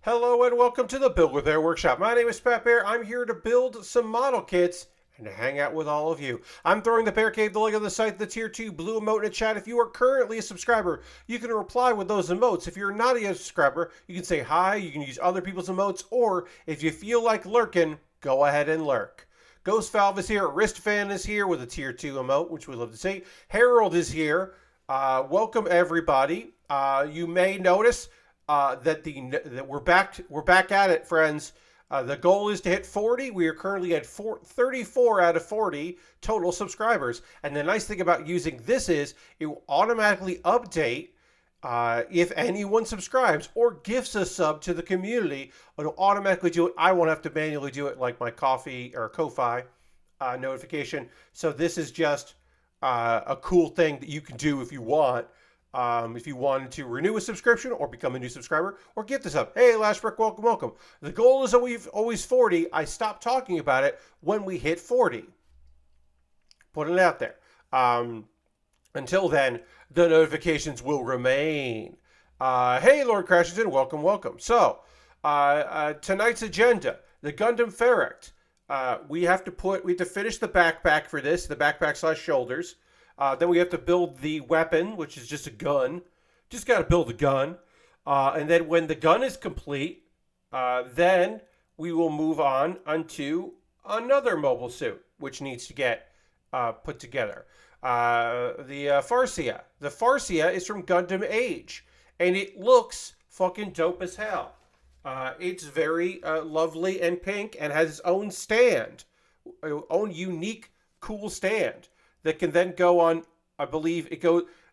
Hello and welcome to the Build with Baer Workshop. My name is patbaer. I'm here to build some model kits and to hang out with all of you. I'm throwing the Bear Cave, the link of the site, the tier 2 blue emote in the chat. If you are currently a subscriber, you can reply with those emotes. If you're not a subscriber, you can say hi, you can use other people's emotes, or if you feel like lurking, go ahead and lurk. Ghost Valve is here, Wristfan is here with a tier 2 emote, which we love to see. Harold is here. Welcome everybody. You may notice that we're back at it, friends. The goal is to hit 40. We are currently at 34 out of 40 total subscribers. And the nice thing about using this is it will automatically update if anyone subscribes or gifts a sub to the community. It'll automatically do it. I won't have to manually do it like my Ko-fi notification. So this is just a cool thing that you can do if you want. If you wanted to renew a subscription or become a new subscriber or get this up. Hey, Lashbrook, welcome. The goal is always 40. I stop talking about it when we hit 40. Put it out there. Until then, the notifications will remain. Hey, Lord Crashington, welcome. So, tonight's agenda, the Gundam Pharact. We have to finish the backpack for this, the backpack / shoulders. Then we have to build the weapon, which is just a gun. Just got to build a gun. And then when the gun is complete, then we will move on onto another mobile suit, which needs to get put together. The Farsia. The Farsia is from Gundam Age, and it looks fucking dope as hell. It's very lovely and pink and has its own stand, own unique, cool stand. That can then go on, I believe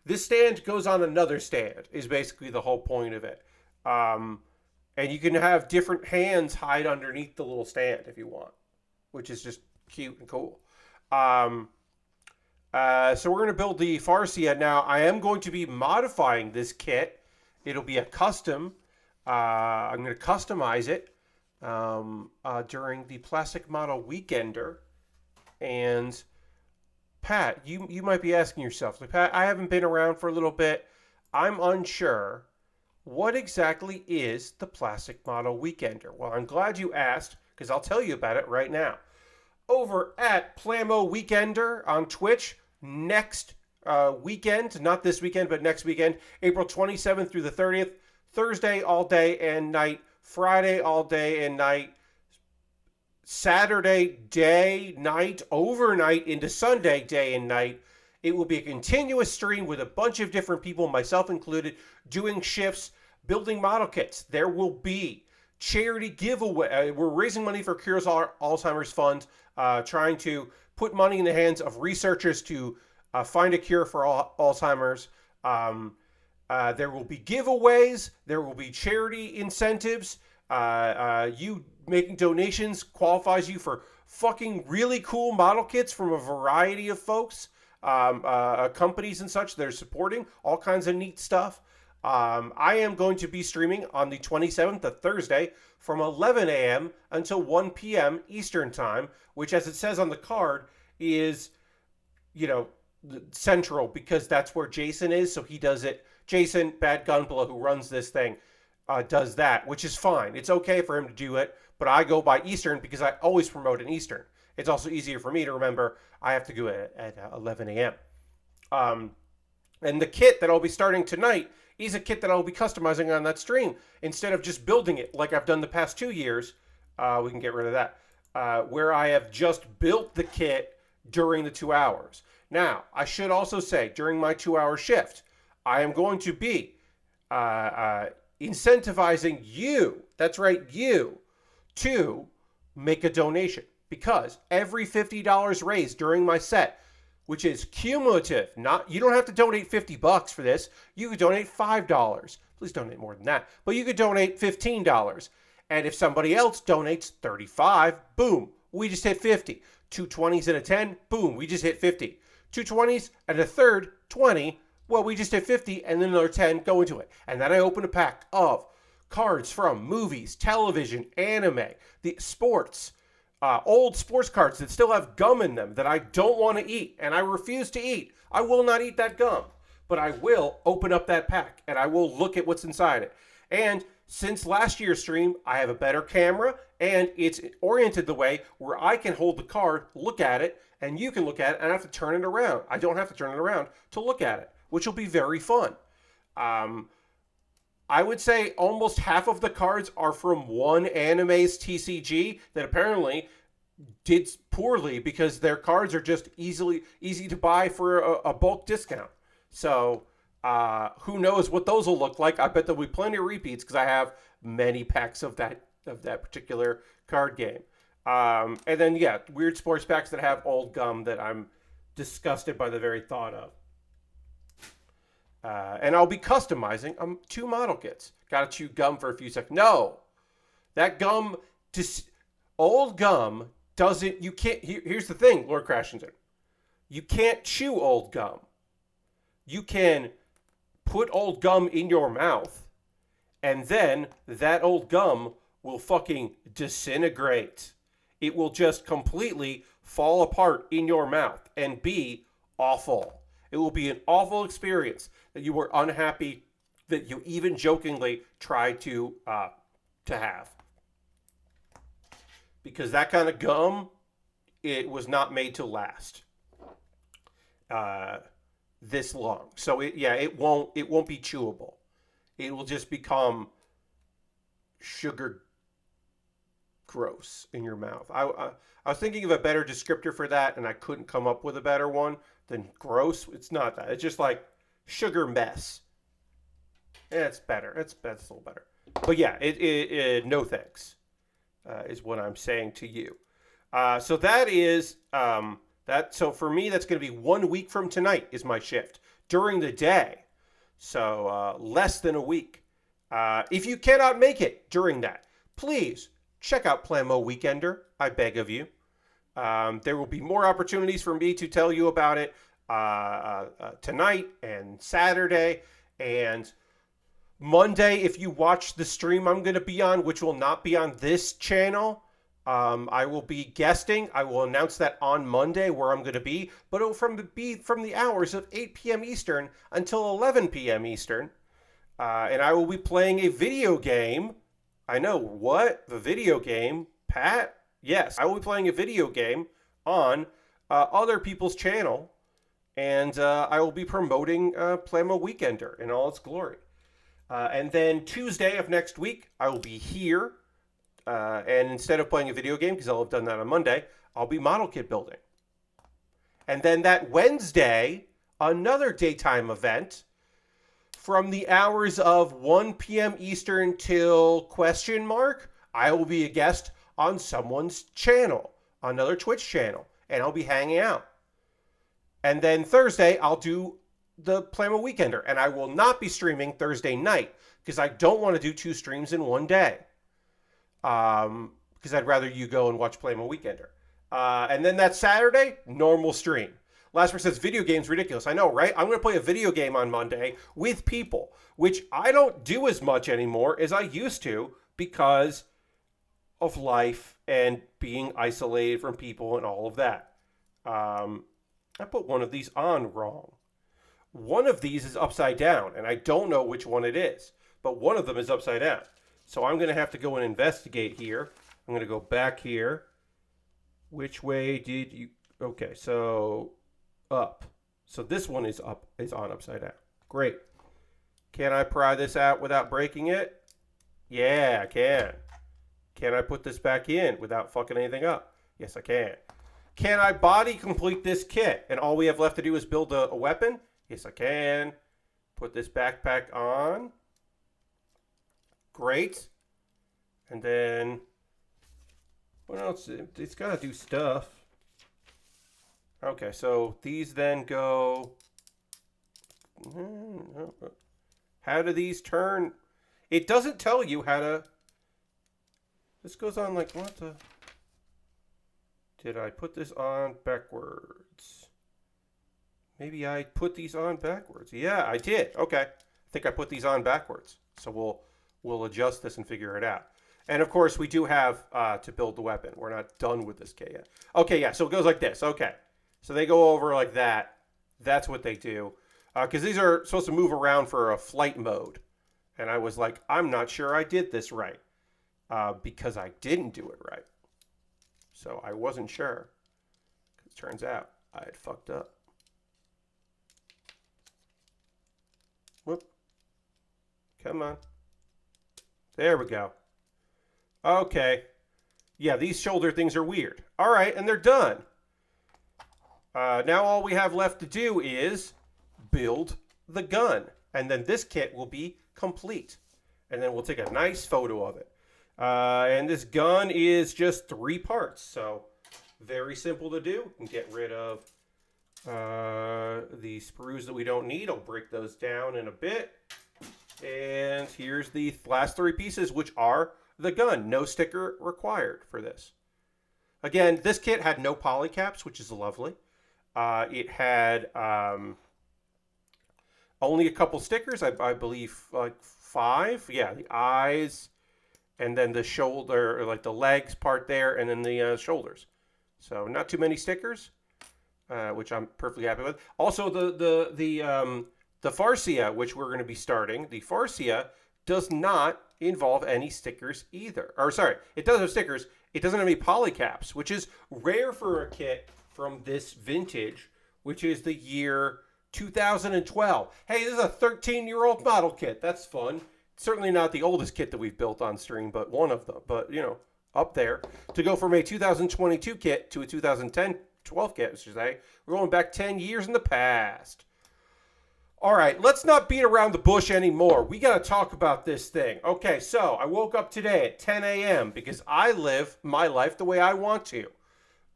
this stand goes on another stand is basically the whole point of it. And you can have different hands hide underneath the little stand if you want, which is just cute and cool. So we're going to build the Farsia. Now, I am going to be modifying this kit. It'll be a custom. I'm going to customize it during the Plastic Model Weekender. And Pat, you might be asking yourself, like, Pat, I haven't been around for a little bit. I'm unsure. What exactly is the Plastic Model Weekender? Well, I'm glad you asked, because I'll tell you about it right now. Over at Plamo Weekender on Twitch, next weekend, not this weekend, but next weekend, April 27th through the 30th, Thursday all day and night, Friday all day and night, Saturday day, night, overnight into Sunday day and night. It will be a continuous stream with a bunch of different people, myself included, doing shifts, building model kits. There will be charity giveaway. We're raising money for Cures Alzheimer's Fund, trying to put money in the hands of researchers to find a cure for Alzheimer's. There will be giveaways. There will be charity incentives. You making donations qualifies you for fucking really cool model kits from a variety of folks, companies and such that are supporting all kinds of neat stuff. I am going to be streaming on the 27th, of Thursday, from 11 a.m. until 1 p.m. Eastern Time, which, as it says on the card, is, central, because that's where Jason is, so he does it. Jason, Bad Gunpla, who runs this thing, does that, which is fine. It's okay for him to do it, but I go by Eastern because I always promote in Eastern. It's also easier for me to remember I have to go at 11 a.m. And the kit that I'll be starting tonight is a kit that I'll be customizing on that stream. Instead of just building it like I've done the past 2 years, we can get rid of that, where I have just built the kit during the 2 hours. Now, I should also say, during my 2-hour shift, I am going to be incentivizing you, that's right, you, to make a donation, because every $50 raised during my set, which is cumulative, you don't have to donate $50 for this. You could donate $5. Please donate more than that. But you could donate $15. And if somebody else donates $35, boom, we just hit 50. 2 20s and a 10, boom, we just hit 50. 2 20s and a third 20, well, we just hit 50 and then another 10 go into it. And then I open a pack of cards from movies, television, anime, the sports, old sports cards that still have gum in them that I don't want to eat and I refuse to eat. I will not eat that gum, but I will open up that pack and I will look at what's inside it. And since last year's stream, I have a better camera, and it's oriented the way where I can hold the card, look at it, and you can look at it, and I have to turn it around. I don't have to turn it around to look at it, which will be very fun. I would say almost half of the cards are from one anime's TCG that apparently did poorly because their cards are just easy to buy for a bulk discount. So who knows what those will look like? I bet there'll be plenty of repeats because I have many packs of that particular card game. And then yeah, weird sports packs that have old gum that I'm disgusted by the very thought of. And I'll be customizing 2 model kits. Gotta chew gum for a few seconds. No, that gum, old gum doesn't. You can't. Here's the thing, Lord Crashington. You can't chew old gum. You can put old gum in your mouth, and then that old gum will fucking disintegrate. It will just completely fall apart in your mouth and be awful. It will be an awful experience that you were unhappy that you even jokingly tried to have. Because that kind of gum, it was not made to last this long. So it won't be chewable. It will just become sugar gross in your mouth. I was thinking of a better descriptor for that, and I couldn't come up with a better one than gross. It's not that. It's just like sugar mess. It's better. It's a little better. But yeah, it no thanks is what I'm saying to you. So that is that. So for me, that's going to be 1 week from tonight is my shift during the day. So less than a week. If you cannot make it during that, please check out Plamo Weekender. I beg of you. There will be more opportunities for me to tell you about it tonight and Saturday and Monday. If you watch the stream I'm going to be on, which will not be on this channel, I will be guesting. I will announce that on Monday where I'm going to be, but it will be from the hours of 8 p.m. Eastern until 11 p.m. Eastern, and I will be playing a video game. I know, what? The video game? Pat? Yes, I will be playing a video game on other people's channel, and I will be promoting Plamo Weekender in all its glory. And then Tuesday of next week, I will be here, and instead of playing a video game, because I'll have done that on Monday, I'll be model kit building. And then that Wednesday, another daytime event, from the hours of 1 p.m. Eastern till ? I will be a guest on someone's channel, another Twitch channel, and I'll be hanging out. And then Thursday, I'll do the Plamo Weekender, and I will not be streaming Thursday night because I don't want to do 2 streams in one day. Because I'd rather you go and watch Plamo Weekender. And then that Saturday, normal stream. Lasper says, video games ridiculous. I know, right? I'm going to play a video game on Monday with people, which I don't do as much anymore as I used to because of life and being isolated from people and all of that. I put one of these on wrong. One of these is upside down, and I don't know which one it is, but one of them is upside down. So I'm going to have to go and investigate here. I'm going to go back here. Which way did you... Okay, so up. So this one is on upside down. Great. Can I pry this out without breaking it? Yeah, I can. Can I put this back in without fucking anything up? Yes, I can. Can I body complete this kit? And all we have left to do is build a weapon? Yes, I can. Put this backpack on. Great. And then, what else? It's got to do stuff. Okay, so these then go... How do these turn? It doesn't tell you how to... This goes on like, what the... Did I put this on backwards? Maybe I put these on backwards. Yeah, I did. Okay. I think I put these on backwards. So we'll adjust this and figure it out. And of course, we do have to build the weapon. We're not done with this kit yet. Okay, yeah, so it goes like this. Okay. So they go over like that. That's what they do. Because these are supposed to move around for a flight mode. And I was like, I'm not sure I did this right, because I didn't do it right. So I wasn't sure. It turns out I had fucked up. Whoop. Come on. There we go. Okay. Yeah, these shoulder things are weird. All right, and they're done. Now all we have left to do is build the gun. And then this kit will be complete. And then we'll take a nice photo of it. And this gun is just 3 parts. So very simple to do. And get rid of the sprues that we don't need. I'll break those down in a bit. And here's the last 3 pieces, which are the gun. No sticker required for this. Again, this kit had no poly caps, which is lovely. It had only a couple stickers, I believe, like 5. Yeah, the eyes, and then the shoulder, or like the legs part there, and then the shoulders. So not too many stickers, which I'm perfectly happy with. Also, the Farsia, which we're going to be starting, the Farsia does not involve any stickers either. Or sorry, it does have stickers. It doesn't have any poly caps, which is rare for a kit from this vintage, which is the year 2012. Hey, this is a 13-year-old model kit. That's fun. Certainly not the oldest kit that we've built on stream, but one of them. But, you know, up there. To go from a 2022 kit to a 2010-12 kit, I should say, we're going back 10 years in the past. All right, let's not beat around the bush anymore. We got to talk about this thing. Okay, so I woke up today at 10 a.m. because I live my life the way I want to.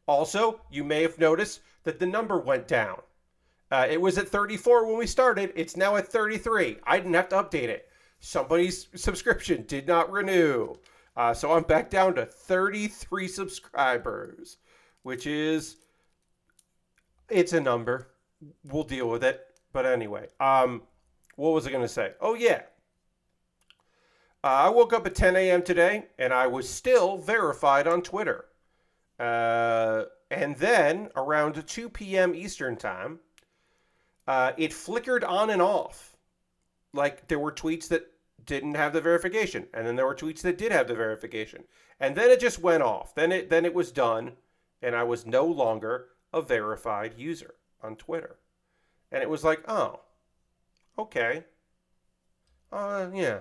Also, you may have noticed that the number went down. It was at 34 when we started. It's now at 33. I didn't have to update it. Somebody's subscription did not renew. So I'm back down to 33 subscribers, which is, it's a number. We'll deal with it. But anyway, what was I going to say? Oh, yeah. I woke up at 10 a.m. today, and I was still verified on Twitter. And then, around 2 p.m. Eastern Time, it flickered on and off. Like, there were tweets that didn't have the verification, and then there were tweets that did have the verification. And then it just went off. Then it was done, and I was no longer a verified user on Twitter. And it was like, oh, okay. Yeah.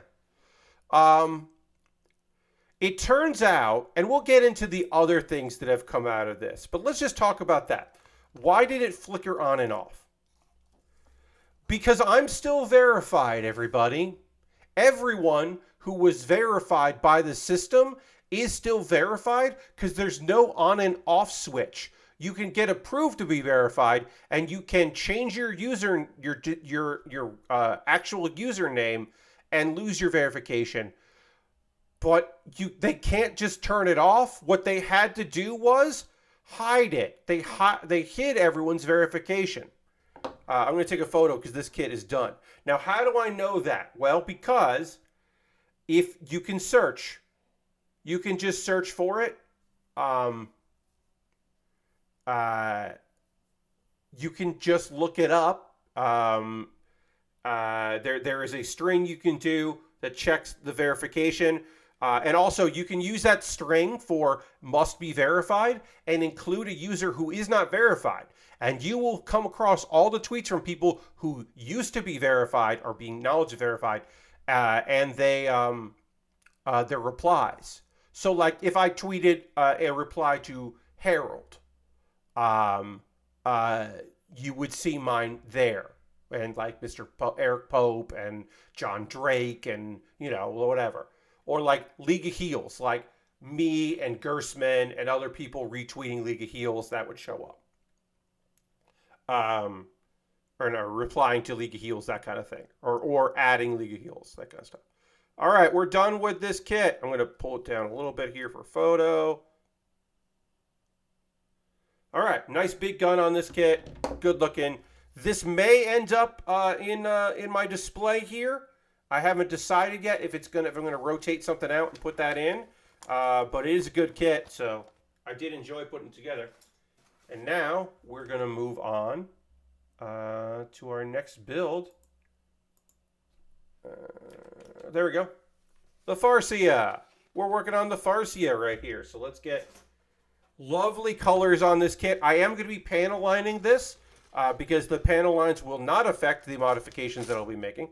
It turns out, and we'll get into the other things that have come out of this, but let's just talk about that. Why did it flicker on and off? Because I'm still verified, everybody. Everyone who was verified by the system is still verified because there's no on and off switch. You can get approved to be verified, and you can change your actual username and lose your verification. But they can't just turn it off. What they had to do was hide it. They hid everyone's verification. I'm going to take a photo because this kit is done. Now, how do I know that? Well, because if you can search, you can just search for it. You can just look it up. There is a string you can do that checks the verification. And also, you can use that string for must be verified and include a user who is not verified. And you will come across all the tweets from people who used to be verified or being acknowledged verified, and their replies. So, like, if I tweeted a reply to Harold, you would see mine there. And like Mr. Eric Pope and John Drake and, you know, whatever. Or like League of Heels, like me and Gersman and other people retweeting League of Heels, that would show up. Or no, replying to League of Heels, that kind of thing. Or adding League of Heels, that kind of stuff. All right, we're done with this kit. I'm going to pull it down a little bit here for photo. All right, nice big gun on this kit. Good looking. This may end up in my display here. I haven't decided yet if I'm going to rotate something out and put that in. But it is a good kit, so I did enjoy putting it together. And now we're going to move on to our next build. There we go. The Farsia. We're working on the Farsia right here. So let's get lovely colors on this kit. I am going to be panel lining this because the panel lines will not affect the modifications that I'll be making.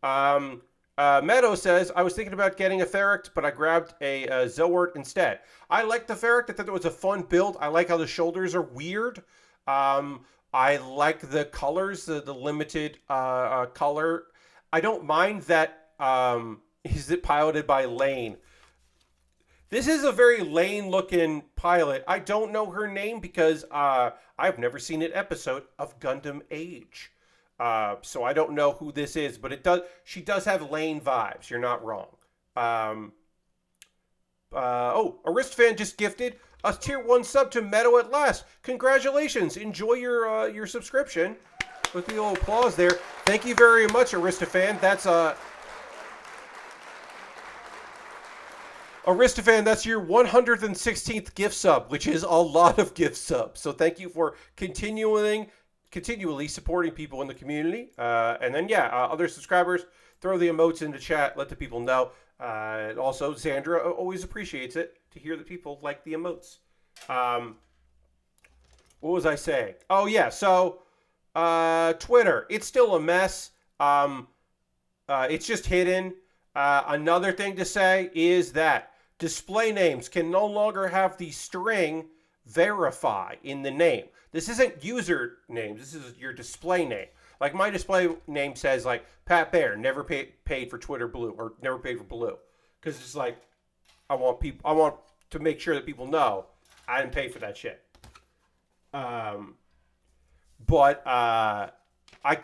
Meadow says, I was thinking about getting a Pharact, but I grabbed a Zilwart instead. I like the Pharact. I thought it was a fun build. I like how the shoulders are weird. I like the colors, the limited color. I don't mind that. Is it piloted by Lane? This is a very Lane-looking pilot. I don't know her name because I've never seen an episode of Gundam Age. So I don't know who this is, but she does have Lane vibes. You're not wrong. Aristofan just gifted a tier 1 sub to Meadow at last. Congratulations. Enjoy your subscription. With the little applause there. Thank you very much, Aristofan. That's Aristofan, that's your 116th gift sub, which is a lot of gift subs. So thank you for continually supporting people in the community. And then, other subscribers, throw the emotes in the chat. Let the people know. Also, Sandra always appreciates it to hear that people like the emotes. What was I saying? Oh, yeah. So, Twitter. It's still a mess. It's just hidden. Another thing to say is that display names can no longer have the string verify in the name. This isn't user names. This is your display name. Like my display name says like patbaer, never paid for Twitter Blue or never paid for Blue, because it's like I want to make sure that people know I didn't pay for that shit. But I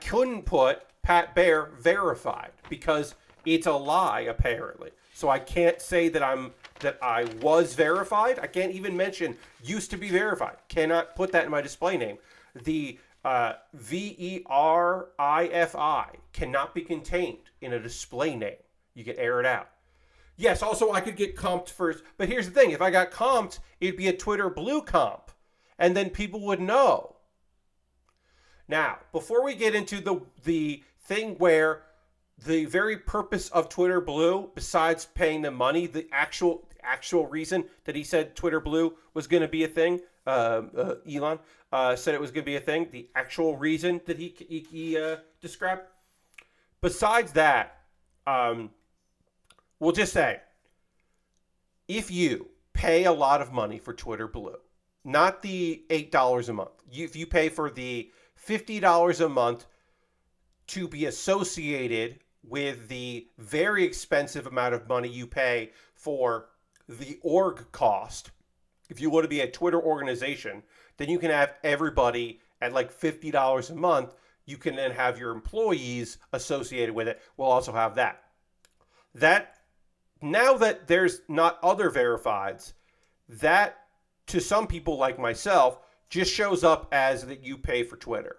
couldn't put patbaer verified because it's a lie apparently. So I can't say that I was verified. I can't even mention used to be verified. Cannot put that in my display name. The VERIFI cannot be contained in a display name. You can air it out. Yes, also I could get comped first. But here's the thing. If I got comped, it'd be a Twitter Blue comp. And then people would know. Now, before we get into the thing where the very purpose of Twitter Blue, besides paying them money, the actual reason that he said Twitter Blue was going to be a thing, Elon said it was going to be a thing, the actual reason that he described. Besides that, we'll just say, if you pay a lot of money for Twitter Blue, not the $8 a month, if you pay for the $50 a month to be associated with the very expensive amount of money you pay for the org cost, if you want to be a Twitter organization, then you can have everybody at like $50 a month. You can then have your employees associated with it. We'll also have that. Now that there's not other verifieds, that to some people like myself just shows up as that you pay for Twitter.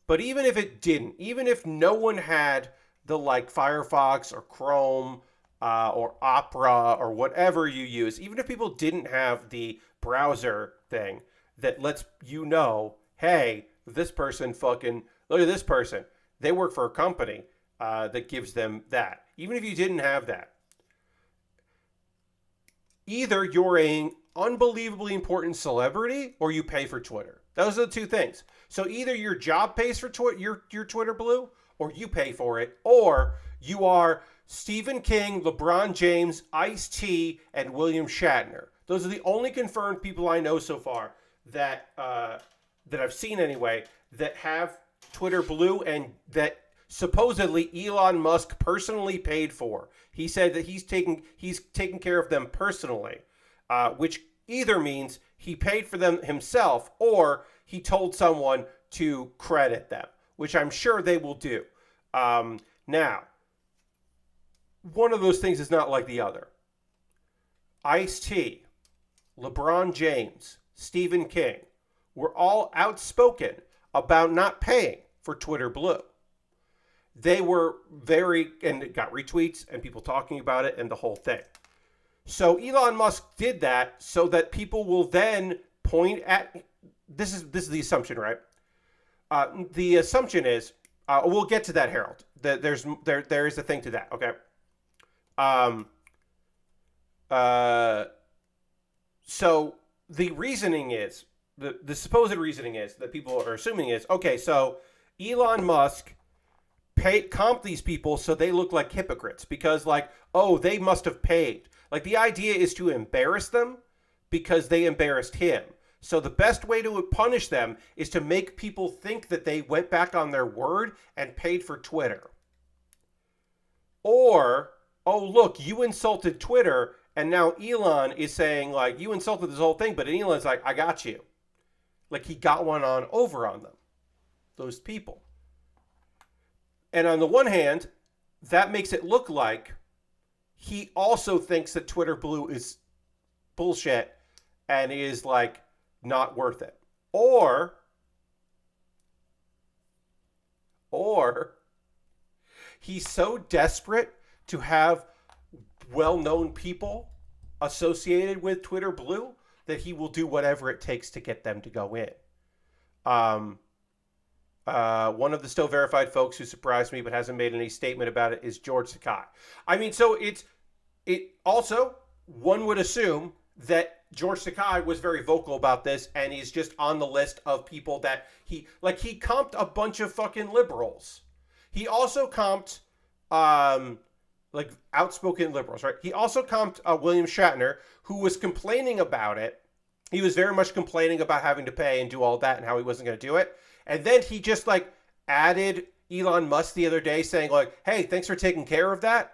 But even if it didn't, even if no one had the like Firefox or Chrome or Opera or whatever you use, even if people didn't have the browser thing that lets you know, hey, this person fucking, look at this person. They work for a company that gives them that. Even if you didn't have that. Either you're an unbelievably important celebrity or you pay for Twitter. Those are the two things. So either your job pays for your Twitter Blue, or you pay for it, or you are Stephen King, LeBron James, Ice-T, and William Shatner. Those are the only confirmed people I know so far that I've seen anyway that have Twitter Blue and that supposedly Elon Musk personally paid for. He said that he's taking care of them personally, which either means he paid for them himself or he told someone to credit them, which I'm sure they will do. Now, one of those things is not like the other. Ice-T, LeBron James, Stephen King were all outspoken about not paying for Twitter Blue. They were and it got retweets and people talking about it and the whole thing. So Elon Musk did that so that people will then point at, this is the assumption, right? The assumption is We'll get to that, Harold. There is a thing to that. Okay. Um, uh, so the reasoning is the supposed reasoning is that people are assuming is okay. So Elon Musk comp these people so they look like hypocrites because like, oh, they must have paid. Like the idea is to embarrass them because they embarrassed him. So the best way to punish them is to make people think that they went back on their word and paid for Twitter. Or, oh, look, you insulted Twitter, and now Elon is saying, like, you insulted this whole thing, but Elon's like, I got you. Like, he got one on over on them, those people. And on the one hand, that makes it look like he also thinks that Twitter Blue is bullshit and is, like, not worth it. Or he's so desperate to have well-known people associated with Twitter Blue that he will do whatever it takes to get them to go in. One of the still verified folks who surprised me but hasn't made any statement about it is George Sakai. I mean, so it also, one would assume that George Sakai was very vocal about this and he's just on the list of people that he comped a bunch of fucking liberals. He also comped like outspoken liberals, right? He also comped William Shatner, who was complaining about it. He was very much complaining about having to pay and do all that and how he wasn't going to do it. And then he just like added Elon Musk the other day saying like, hey, thanks for taking care of that.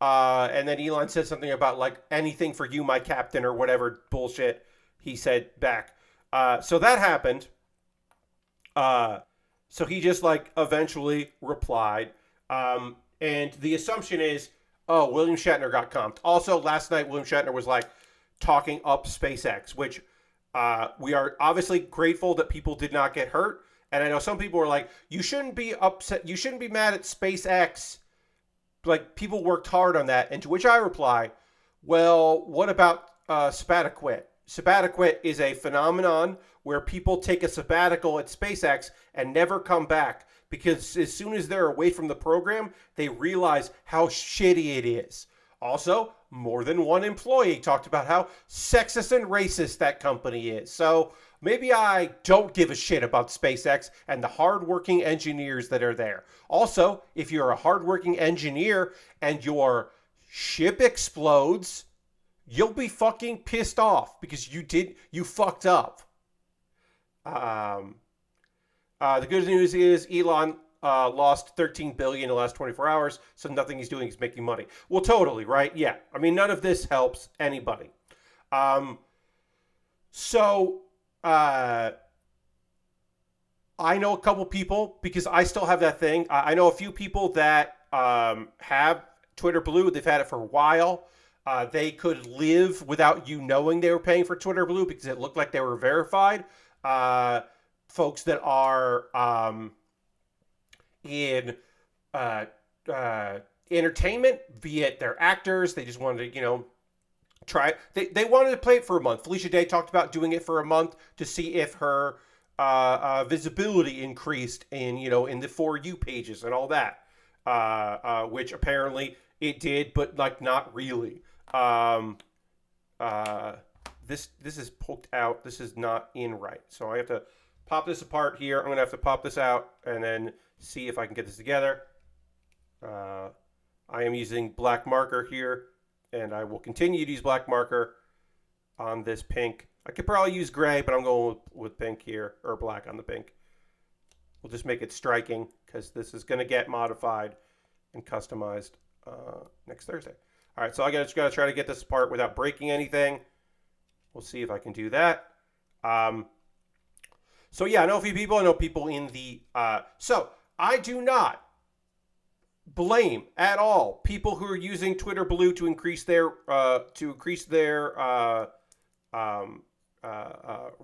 And then Elon said something about like anything for you, my captain, or whatever bullshit he said back. So that happened. So he just like eventually replied. And the assumption is, oh, William Shatner got comped. Also, last night, William Shatner was like talking up SpaceX, which we are obviously grateful that people did not get hurt. And I know some people were like, you shouldn't be upset. You shouldn't be mad at SpaceX. Like, people worked hard on that. And to which I reply, well, what about sabbatiquit? Sabbatiquit is a phenomenon where people take a sabbatical at SpaceX and never come back because as soon as they're away from the program, they realize how shitty it is. Also, more than one employee talked about how sexist and racist that company is. So maybe I don't give a shit about SpaceX and the hardworking engineers that are there. Also, if you're a hardworking engineer and your ship explodes, you'll be fucking pissed off because you fucked up. The good news is Elon lost $13 billion in the last 24 hours, so nothing he's doing is making money. Well, totally, right? Yeah. I mean, none of this helps anybody. I know a couple people because I still have that thing. I know a few people that have Twitter Blue. They've had it for a while. They could live without you knowing they were paying for Twitter Blue because it looked like they were verified. Folks that are in entertainment, be it they're actors, they just wanted to, try it. They wanted to play it for a month. Felicia Day talked about doing it for a month to see if her visibility increased in the For You pages and all that, which apparently it did, but like not really. This is poked out. This is not in right. So I have to pop this apart here. I'm going to have to pop this out and then see if I can get this together. I am using black marker here, and I will continue to use black marker on this pink. I could probably use gray, but I'm going with pink here, or black on the pink. We'll just make it striking because this is going to get modified and customized next Thursday. All right, so I just got to try to get this apart without breaking anything. We'll see if I can do that. So yeah, I know a few people. I know people in the... so I do not blame at all people who are using Twitter Blue to increase their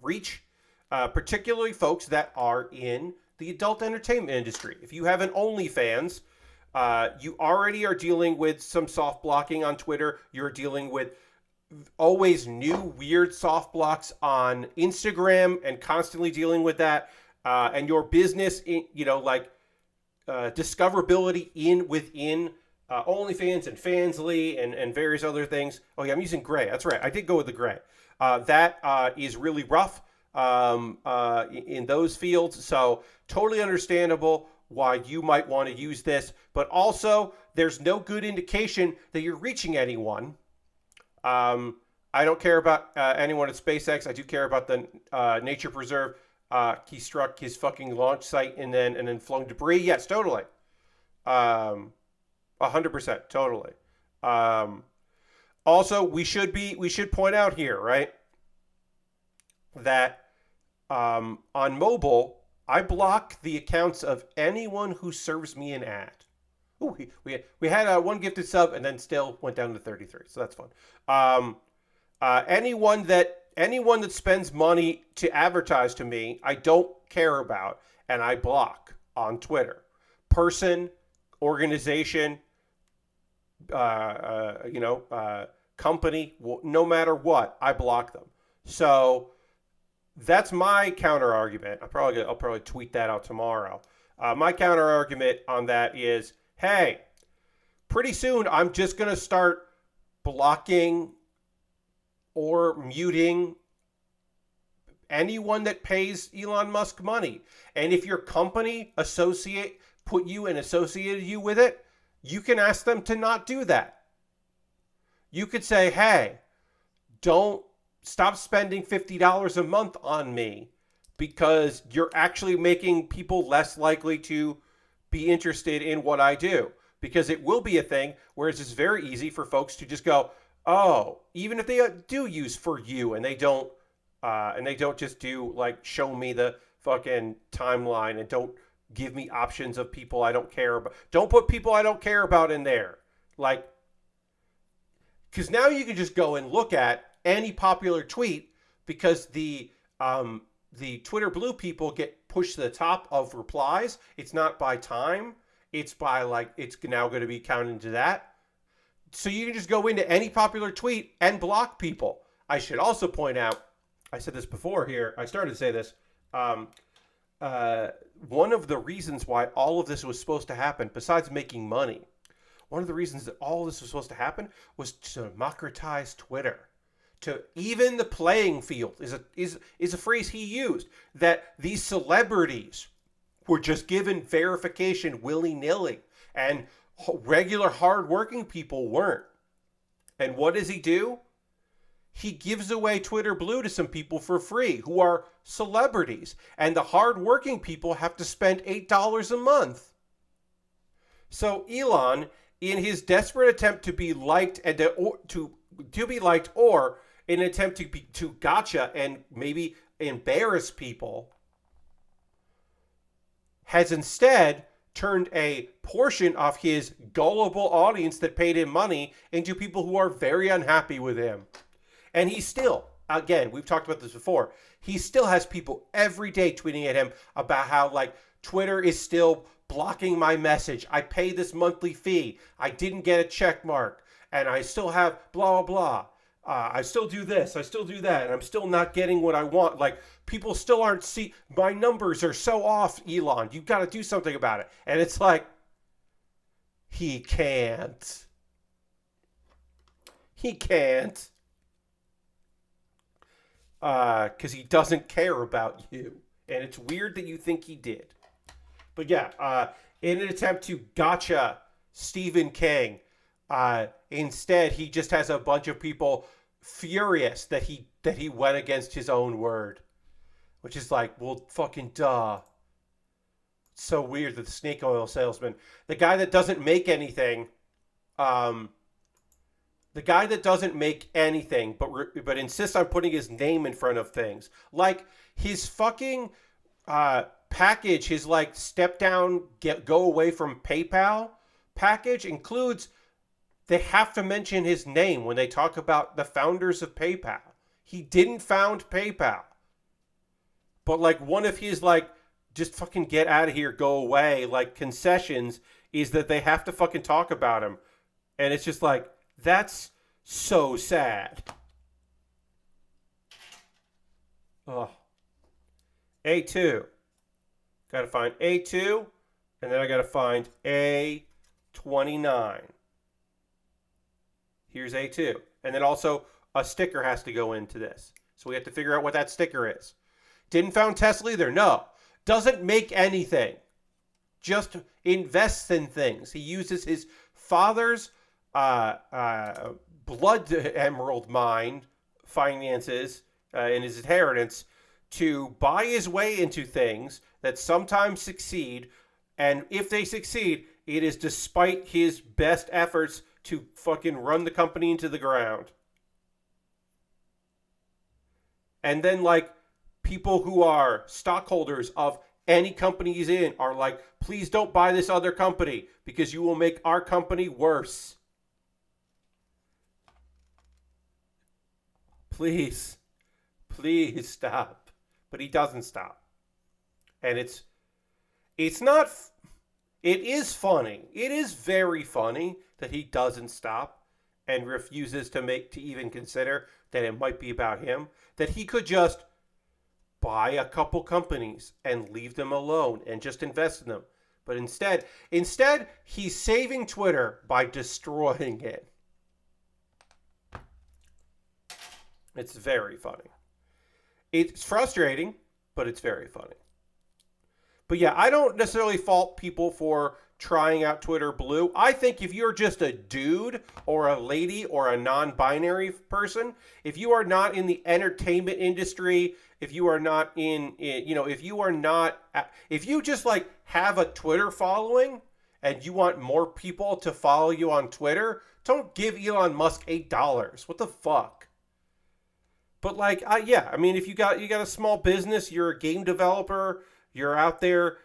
reach, particularly folks that are in the adult entertainment industry. If you have an OnlyFans, you already are dealing with some soft blocking on Twitter. You're dealing with always new weird soft blocks on Instagram and constantly dealing with that. And your business, discoverability within OnlyFans and Fansly and various other things. Oh yeah, I'm using gray. That's right. I did go with the gray. That is really rough in those fields. So totally understandable why you might want to use this. But also, there's no good indication that you're reaching anyone. I don't care about anyone at SpaceX. I do care about the nature preserve. He struck his fucking launch site and then flung debris. Yes, totally. 100%, totally. Also, we should point out here, right, that on mobile, I block the accounts of anyone who serves me an ad. Ooh, we had one gifted sub and then still went down to 33, so that's fun. Anyone that spends money to advertise to me, I don't care about, and I block on Twitter. Person, organization, company, no matter what, I block them. So that's my counter argument. I'll probably tweet that out tomorrow. My counter argument on that is, hey, pretty soon I'm just gonna start blocking or muting anyone that pays Elon Musk money. And if your company put you and associated you with it, you can ask them to not do that. You could say, hey, don't stop spending $50 a month on me because you're actually making people less likely to be interested in what I do. Because it will be a thing where it's just very easy for folks to just go, oh, even if they do use for you and they don't just do like show me the fucking timeline and don't give me options of people I don't care about. Don't put people I don't care about in there. Like, because now you can just go and look at any popular tweet because the Twitter Blue people get pushed to the top of replies. It's not by time. It's by it's now going to be counted into that. So you can just go into any popular tweet and block people. I should also point out, I said this before here. I started to say this. One of the reasons why all of this was supposed to happen, besides making money, one of the reasons that all of this was supposed to happen was to democratize Twitter. To even the playing field is a phrase he used, that these celebrities were just given verification willy-nilly and regular hard-working people weren't. And what does he do? He gives away Twitter Blue to some people for free who are celebrities. And the hard-working people have to spend $8 a month. So Elon, in his desperate attempt to be liked and to be liked, or in an attempt to gotcha and maybe embarrass people, has instead turned a portion of his gullible audience that paid him money into people who are very unhappy with him. And he still, again, we've talked about this before, he still has people every day tweeting at him about how, Twitter is still blocking my message. I pay this monthly fee. I didn't get a check mark. And I still have blah, blah, blah. I still do this. I still do that. And I'm still not getting what I want. People still aren't my numbers are so off, Elon. You've got to do something about it. And it's he can't. He can't. Because he doesn't care about you. And it's weird that you think he did. But yeah, in an attempt to gotcha Stephen King, instead he just has a bunch of people furious that he went against his own word. Which is well, fucking duh. It's so weird that the snake oil salesman, the guy that doesn't make anything, but insists on putting his name in front of things. His fucking package, his step down, go away from PayPal package includes, they have to mention his name when they talk about the founders of PayPal. He didn't found PayPal. But one of his just fucking get out of here, go away, concessions is that they have to fucking talk about him. And it's just that's so sad. Oh. A2. Gotta find A2. And then I got to find A29. Here's A2. And then also a sticker has to go into this. So we have to figure out what that sticker is. Didn't found Tesla either. No. Doesn't make anything. Just invests in things. He uses his father's blood emerald mine finances and his inheritance to buy his way into things that sometimes succeed. And if they succeed, it is despite his best efforts to fucking run the company into the ground. And then, like, people who are stockholders of any company he's in are like, please don't buy this other company because you will make our company worse. Please stop. But he doesn't stop. And it is funny. It is very funny that he doesn't stop and refuses to even consider that it might be about him. That he could just buy a couple companies and leave them alone and just invest in them. But instead, he's saving Twitter by destroying it. It's very funny. It's frustrating, but it's very funny. But yeah, I don't necessarily fault people for trying out Twitter Blue. I think if you're just a dude or a lady or a non-binary person, if you are not in the entertainment industry, if you are not if you just like have a Twitter following and you want more people to follow you on Twitter, don't give Elon Musk $8. What the fuck? But like, if you got a small business, you're a game developer, you're out there,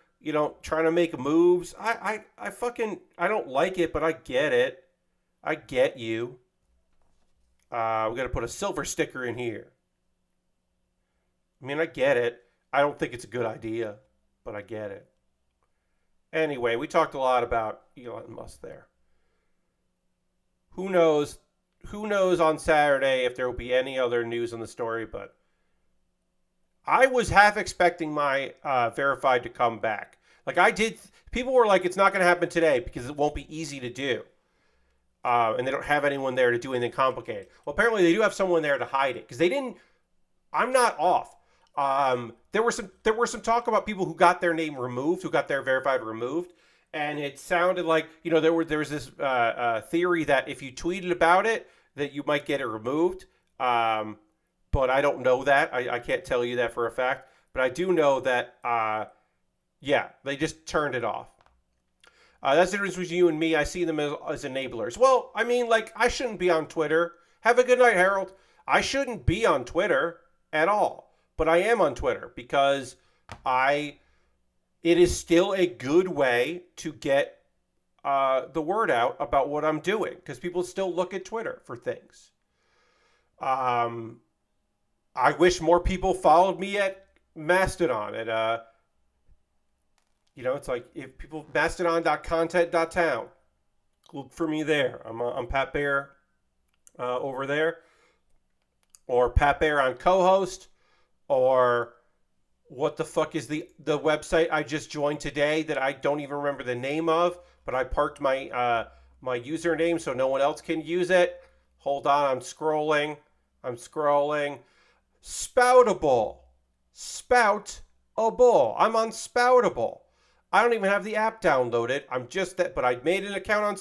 trying to make moves. I don't like it, but I get it. I get you. We got to put a silver sticker in here. I mean, I get it. I don't think it's a good idea, but I get it. Anyway, we talked a lot about Elon Musk there. Who knows on Saturday if there will be any other news on the story, but I was half expecting my verified to come back. Like I did, people were like, it's not going to happen today because it won't be easy to do. And they don't have anyone there to do anything complicated. Well, apparently they do have someone there to hide it because they didn't. I'm not off. There were some talk about people who got their name removed, who got their verified removed, and it sounded like there was this theory that if you tweeted about it, that you might get it removed. But I don't know that. I can't tell you that for a fact. But I do know that they just turned it off. That's the difference between you and me. I see them as enablers. Well, I mean, like, I shouldn't be on Twitter. Have a good night, Harold. I shouldn't be on Twitter at all. But I am on Twitter because it is still a good way to get the word out about what I'm doing. Because people still look at Twitter for things. I wish more people followed me at Mastodon. It's like if people mastodon.content.town. Look for me there. I'm patbaer over there, or patbaer on co-host, or what the fuck is the website I just joined today that I don't even remember the name of, but I parked my my username so no one else can use it. Hold on, I'm scrolling. Spoutable. I'm on Spoutable. I don't even have the app downloaded. But I made an account on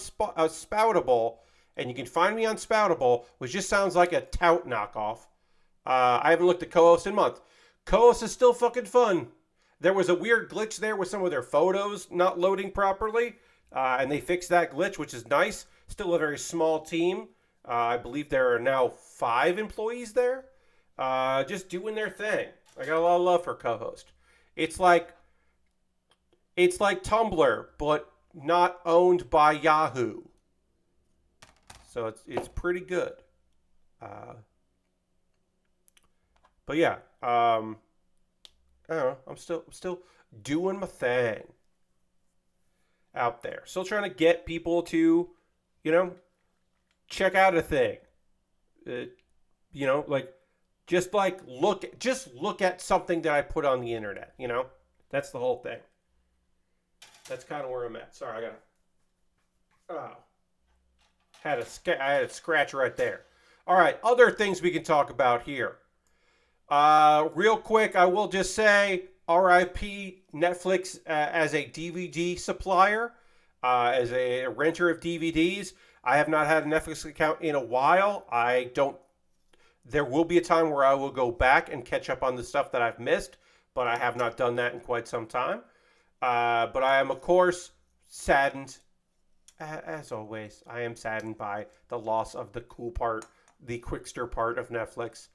Spoutable, and you can find me on Spoutable, which just sounds like a tout knockoff. I haven't looked at co-host in a month. Co-host is still fucking fun. There was a weird glitch there with some of their photos not loading properly, and they fixed that glitch, which is nice. Still a very small team. I believe there are now 5 employees there. Just doing their thing. I got a lot of love for co-host. It's like Tumblr, but not owned by Yahoo. So it's pretty good. But yeah, I don't know. I'm still doing my thing out there. Still trying to get people to, check out a thing. Just look at something that I put on the internet. That's the whole thing. That's kind of where I'm at. Sorry, I got oh, I had a scratch right there. All right, other things we can talk about here. Real quick, I will just say RIP Netflix as a DVD supplier, as a renter of DVDs. I have not had a Netflix account in a while. I don't. There will be a time where I will go back and catch up on the stuff that I've missed, but I have not done that in quite some time. But I am, of course, saddened. As always, I am saddened by the loss of the cool part, the Quickster part of Netflix.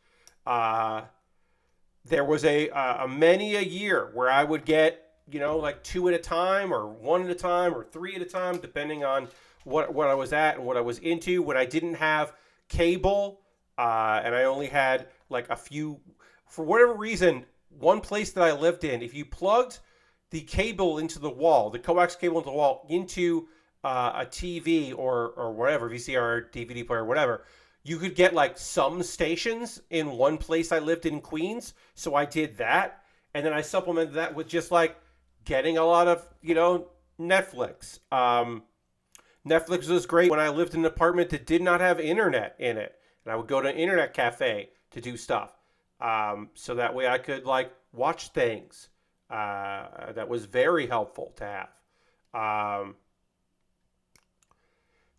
There was a many a year where I would get, like 2 at a time or 1 at a time or 3 at a time, depending on what I was at and what I was into. When I didn't have cable, and I only had like a few, for whatever reason, one place that I lived in, if you plugged the cable into the wall, the coax cable into the wall, into a TV or whatever, VCR, DVD player, whatever, you could get like some stations in one place I lived in Queens. So I did that. And then I supplemented that with just like getting a lot of, Netflix. Netflix was great when I lived in an apartment that did not have internet in it. And I would go to an internet cafe to do stuff. So that way I could like watch things. That was very helpful to have.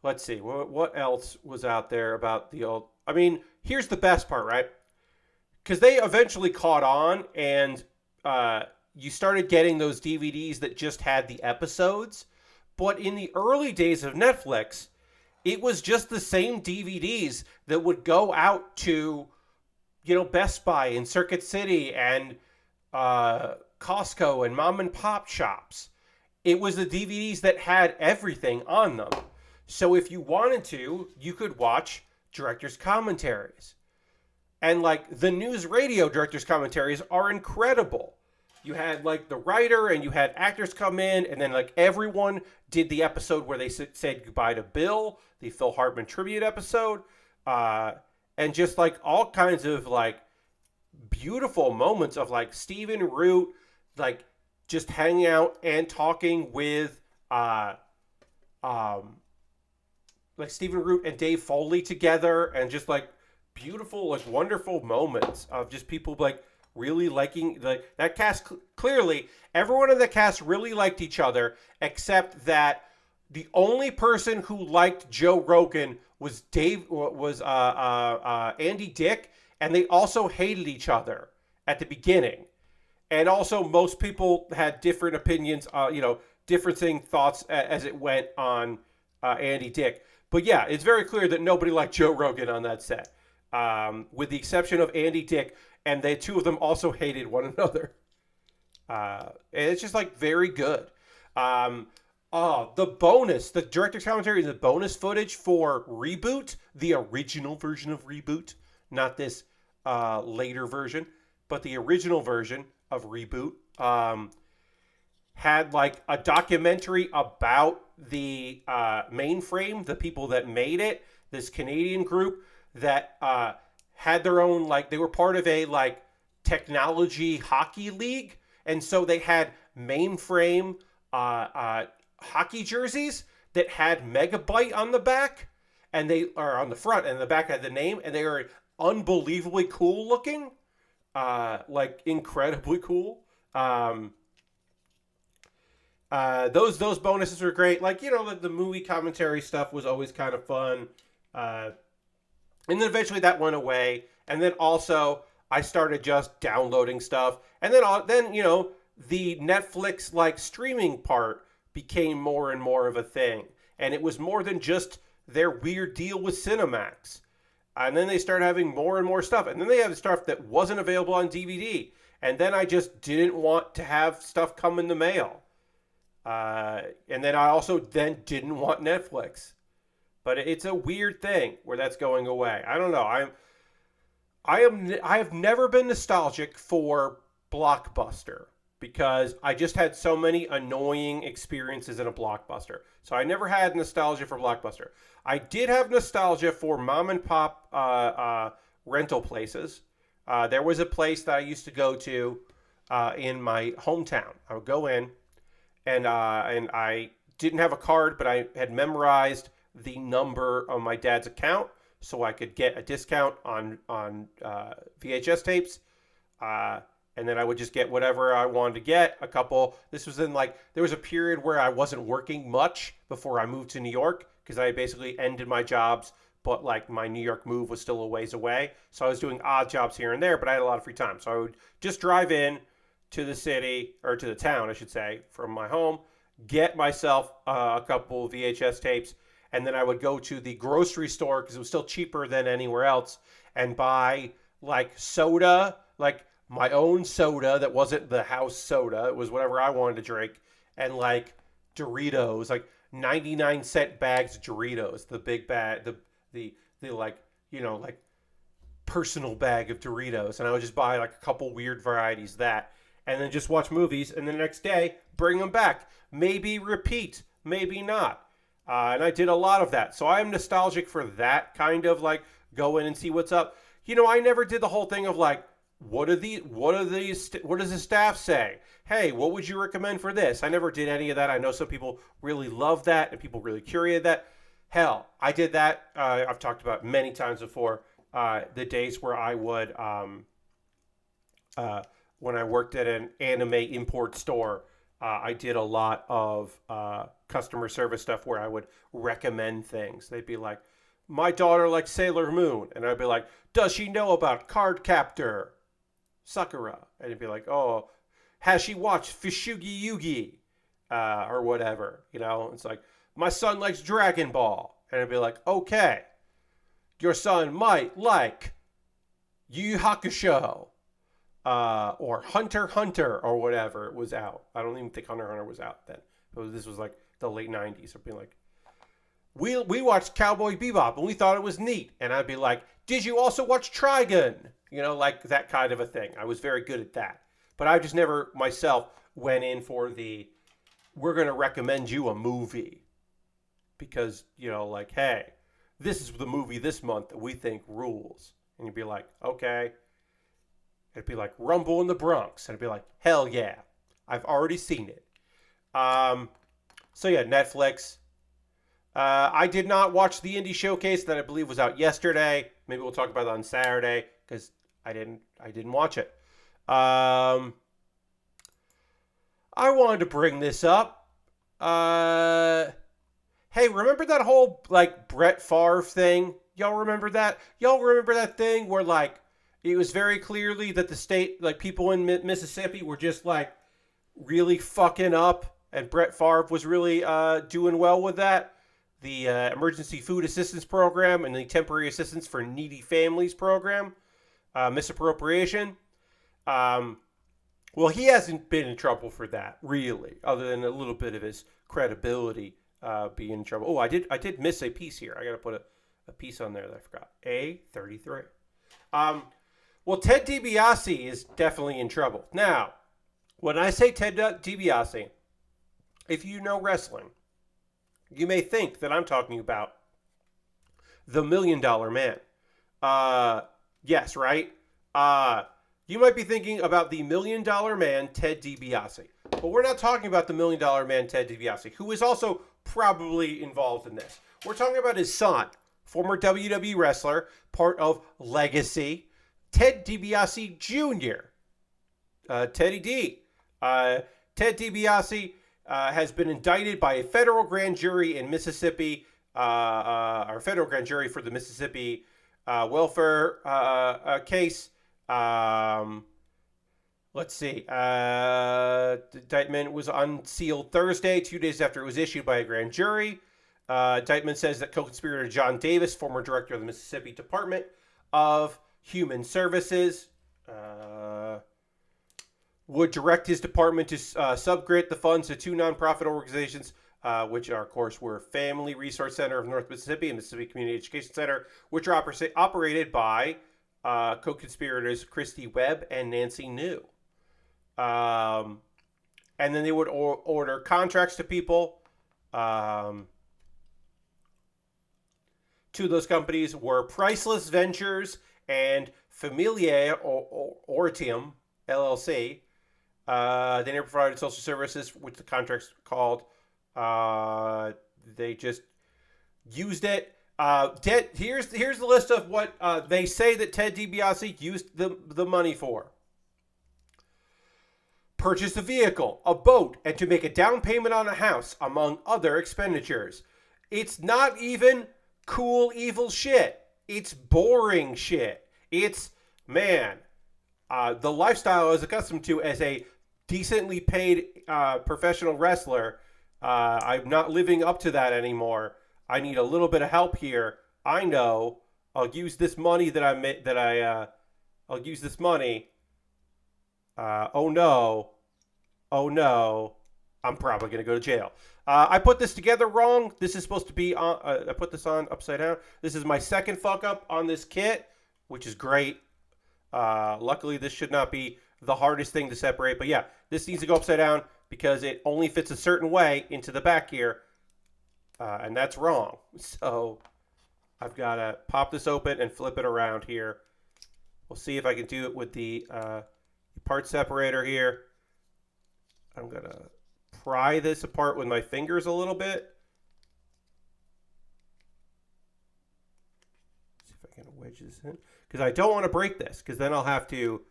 Let's see, what else was out there about the old... I mean, here's the best part, right? Because they eventually caught on, and you started getting those DVDs that just had the episodes. But in the early days of Netflix, it was just the same DVDs that would go out to, Best Buy and Circuit City and Costco and mom and pop shops. It was the DVDs that had everything on them. So if you wanted to, you could watch director's commentaries. And like the news radio director's commentaries are incredible. You had like the writer and you had actors come in, and then like everyone did the episode where they said goodbye to Bill, the Phil Hartman tribute episode, and just like all kinds of like beautiful moments of like Stephen Root, like just hanging out and talking with like Stephen Root and Dave Foley together, and just like beautiful, like wonderful moments of just people like really liking that cast. Clearly, everyone in the cast really liked each other, except that the only person who liked Joe Rogan was Andy Dick, and they also hated each other at the beginning. And also, most people had different opinions, differing thoughts as it went on Andy Dick. But yeah, it's very clear that nobody liked Joe Rogan on that set, with the exception of Andy Dick, and the two of them also hated one another. And it's just like very good. The director's commentary and the bonus footage for Reboot, the original version of Reboot, not this later version, but the original version of Reboot, had like a documentary about the Mainframe, the people that made it, this Canadian group that had their own, like, they were part of a like technology hockey league, and so they had Mainframe hockey jerseys that had Megabyte on the back, and they are on the front, and the back had the name, and they are unbelievably cool looking, like incredibly cool. Those bonuses were great. Like, the movie commentary stuff was always kind of fun. And then eventually that went away. And then also I started just downloading stuff. And then the Netflix like streaming part became more and more of a thing. And it was more than just their weird deal with Cinemax. And then they started having more and more stuff. And then they have stuff that wasn't available on DVD. And then I just didn't want to have stuff come in the mail. And then I also didn't want Netflix. But it's a weird thing where that's going away. I don't know. I have never been nostalgic for Blockbuster because I just had so many annoying experiences in a Blockbuster. So I never had nostalgia for Blockbuster. I did have nostalgia for mom and pop rental places. There was a place that I used to go to in my hometown. I would go in, and I didn't have a card, but I had memorized the number on my dad's account so I could get a discount on VHS tapes. Uh, and then I would just get whatever I wanted to get. A couple. This was in like there was a period where I wasn't working much before I moved to New York because I basically ended my jobs, but like my New York move was still a ways away. So I was doing odd jobs here and there, but I had a lot of free time. So I would just drive in to the city or to the town, I should say, from my home, get myself a couple VHS tapes, and then I would go to the grocery store because it was still cheaper than anywhere else and buy like soda, like my own soda that wasn't the house soda. It was whatever I wanted to drink, and like Doritos, like 99-cent bags of Doritos, the big bag, the like like personal bag of Doritos, and I would just buy like a couple weird varieties of that, and then just watch movies, and the next day bring them back, maybe repeat, maybe not. And I did a lot of that, so I am nostalgic for that kind of like go in and see what's up. I never did the whole thing of like, what does the staff say? Hey, what would you recommend for this? I never did any of that. I know some people really love that, and people really curated that. Hell, I did that. I've talked about many times before. The days where I would, when I worked at an anime import store, I did a lot of customer service stuff where I would recommend things. They'd be like, my daughter likes Sailor Moon. And I'd be like, does she know about Card Captor Sakura? And it'd be like, oh, has she watched Fishugi Yugi? Or whatever. It's like, my son likes Dragon Ball. And I'd be like, okay, your son might like Yu Yu Hakusho. Or Hunter x Hunter or whatever was out. I don't even think Hunter x Hunter was out then. This was like the late 90s. I'd be like, we watched Cowboy Bebop and we thought it was neat. And I'd be like, did you also watch Trigun? Like that kind of a thing. I was very good at that. But I just never myself went in for we're going to recommend you a movie. Because, like, hey, this is the movie this month that we think rules. And you'd be like, okay. It'd be like Rumble in the Bronx. And it'd be like, hell yeah. I've already seen it. So yeah, Netflix. I did not watch the Indie Showcase that I believe was out yesterday. Maybe we'll talk about that on Saturday because I didn't watch it. I wanted to bring this up. Hey, remember that whole like Brett Favre thing? Y'all remember that? Y'all remember that thing where like it was very clearly that the state, like people in Mississippi were just like really fucking up, and Brett Favre was really doing well with that. The Emergency Food Assistance Program and the Temporary Assistance for Needy Families Program, misappropriation. Well, he hasn't been in trouble for that, really, other than a little bit of his credibility being in trouble. Oh, I did miss a piece here. I got to put a piece on there that I forgot. A33. Well, Ted DiBiase is definitely in trouble. Now, when I say Ted DiBiase, if you know wrestling, you may think that I'm talking about the $1 Million Man. Yes, right? You might be thinking about the $1 Million Man, Ted DiBiase. But we're not talking about the $1 Million Man, Ted DiBiase, who is also probably involved in this. We're talking about his son, former WWE wrestler, part of Legacy, Ted DiBiase Jr. Teddy D. Ted DiBiase has been indicted by a federal grand jury in Mississippi, or federal grand jury for the Mississippi welfare case. Let's see. The indictment was unsealed Thursday, 2 days after it was issued by a grand jury. Indictment says that co-conspirator John Davis, former director of the Mississippi Department of Human Services, would direct his department to subgrant the funds to two nonprofit organizations, which are, of course, were Family Resource Center of North Mississippi and Mississippi Community Education Center, which are operated by co-conspirators Christy Webb and Nancy New. And then they would order contracts to people. Two of those companies were Priceless Ventures and Familia Ortium, LLC. They never provided social services, which the contract's called. They just used it. Here's the list of what they say that Ted DiBiase used the money for. Purchase a vehicle, a boat, and to make a down payment on a house, among other expenditures. It's not even cool, evil shit. It's boring shit. It's, man, the lifestyle I was accustomed to as a decently paid professional wrestler. I'm not living up to that anymore. I need a little bit of help here. I know. I'll use this money I'll use this money. Oh no. Oh no. I'm probably going to go to jail. I put this together wrong. This is supposed to be on, I put this on upside down. This is my second fuck up on this kit, which is great. Luckily, this should not be the hardest thing to separate. But yeah, this needs to go upside down because it only fits a certain way into the back here. And that's wrong. So I've got to pop this open and flip it around here. We'll see if I can do it with the part separator here. I'm going to pry this apart with my fingers a little bit. See if I can wedge this in. Because I don't want to break this, because then I'll have to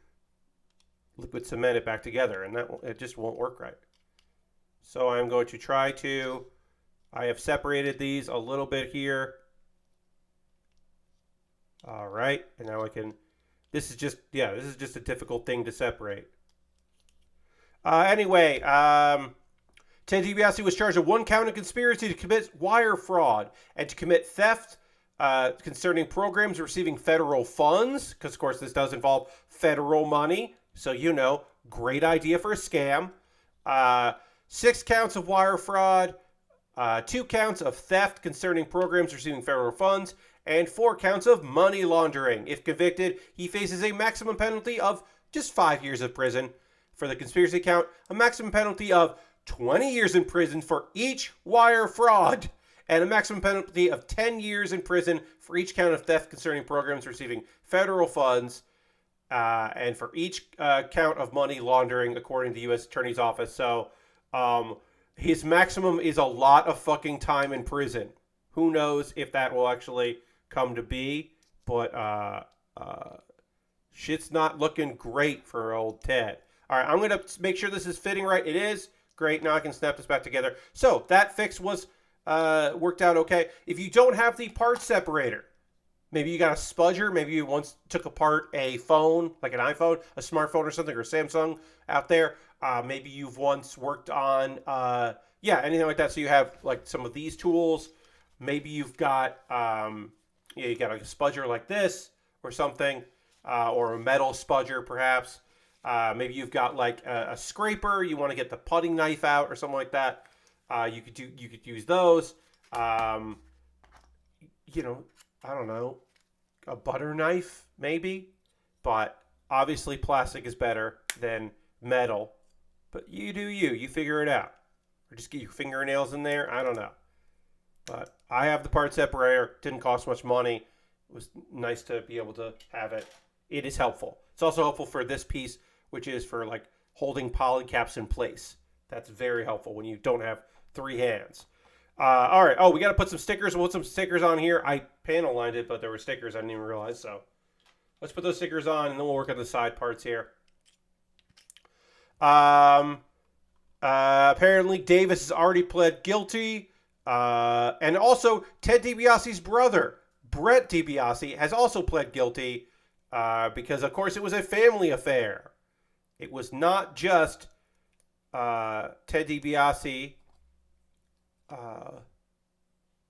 liquid cement it back together, and it just won't work right. So I'm going to try to... I have separated these a little bit here. All right, and now I can... This is just a difficult thing to separate. Anyway, Ted DiBiase was charged with 1 count of conspiracy to commit wire fraud and to commit theft concerning programs receiving federal funds, because, of course, this does involve federal money. So, great idea for a scam. 6 counts of wire fraud, 2 counts of theft concerning programs receiving federal funds, and 4 counts of money laundering. If convicted, he faces a maximum penalty of just 5 years of prison. For the conspiracy count, a maximum penalty of 20 years in prison for each wire fraud, and a maximum penalty of 10 years in prison for each count of theft concerning programs receiving federal funds, and for each count of money laundering, according to the U.S. Attorney's Office. So his maximum is a lot of fucking time in prison. Who knows if that will actually come to be, but shit's not looking great for old Ted. All right, I'm going to make sure this is fitting right. It is. Great. Now I can snap this back together. So that fix was worked out okay. If you don't have the part separator, maybe you got a spudger. Maybe you once took apart a phone, like an iPhone, a smartphone or something, or Samsung out there. Maybe you've once worked on, anything like that. So you have like some of these tools. Maybe you've got, you got like a spudger like this or something, or a metal spudger perhaps. Maybe you've got like a scraper. You want to get the putting knife out or something like that. You could use those. I don't know, a butter knife maybe. But obviously plastic is better than metal. But you do you. You figure it out. Or just get your fingernails in there. I don't know. But I have the part separator. Didn't cost much money. It was nice to be able to have it. It is helpful. It's also helpful for this piece, which is for like holding polycaps in place. That's very helpful when you don't have 3 hands. All right. Oh, we got to put some stickers. We'll put some stickers on here. I panel lined it, but there were stickers. I didn't even realize. So let's put those stickers on, and then we'll work on the side parts here. Apparently, Davis has already pled guilty. And also, Ted DiBiase's brother, Brett DiBiase, has also pled guilty because, of course, it was a family affair. It was not just Ted DiBiase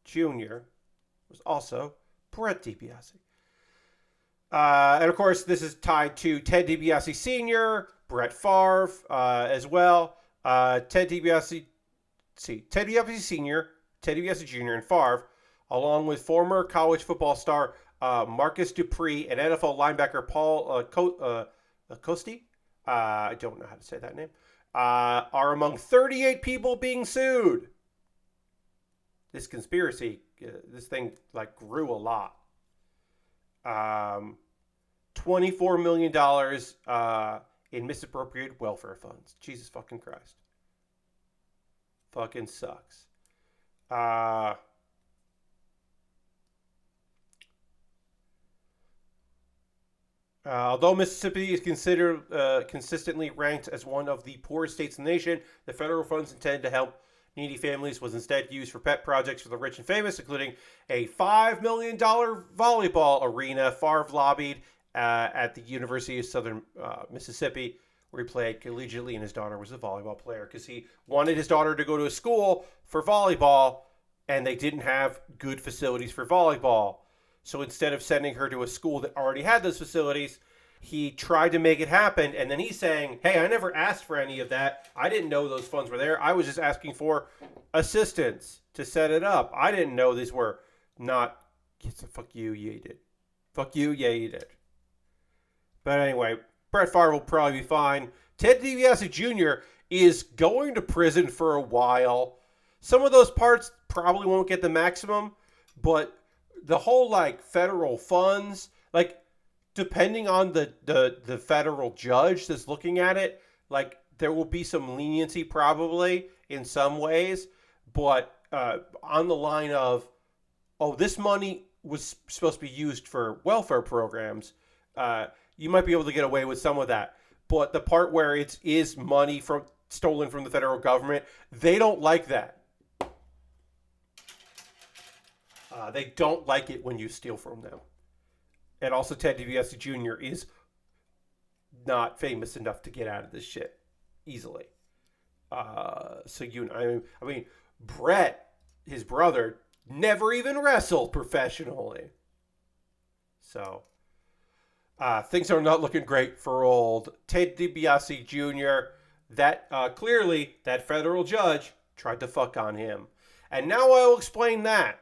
Jr. It was also Brett DiBiase. And, of course, this is tied to Ted DiBiase Sr., Brett Favre as well. Ted DiBiase Sr., Ted DiBiase Jr., and Favre, along with former college football star Marcus Dupree and NFL linebacker Paul Costi, I don't know how to say that name, are among 38 people being sued. This conspiracy, this thing like grew a lot. $24 million in misappropriated welfare funds. Jesus fucking Christ. Fucking sucks. Although Mississippi is considered consistently ranked as one of the poorest states in the nation, the federal funds intended to help needy families was instead used for pet projects for the rich and famous, including a $5 million volleyball arena Favre lobbied at the University of Southern Mississippi, where he played collegiately, and his daughter was a volleyball player because he wanted his daughter to go to a school for volleyball, and they didn't have good facilities for volleyball. So instead of sending her to a school that already had those facilities, he tried to make it happen. And then he's saying, hey, I never asked for any of that. I didn't know those funds were there. I was just asking for assistance to set it up. I didn't know these were not. Fuck you, yeah, you did. Fuck you, yeah, you did. But anyway, Brett Favre will probably be fine. Ted DiBiase Jr. is going to prison for a while. Some of those parts probably won't get the maximum, but the whole like federal funds, like depending on the federal judge that's looking at it, like there will be some leniency probably in some ways, but on the line of, oh, this money was supposed to be used for welfare programs, you might be able to get away with some of that. But the part where it is money stolen from the federal government, they don't like that. They don't like it when you steal from them. And also Ted DiBiase Jr. is not famous enough to get out of this shit easily. I mean, Brett, his brother, never even wrestled professionally. So, things are not looking great for old Ted DiBiase Jr. That, clearly, that federal judge tried to fuck on him. And now I'll explain that.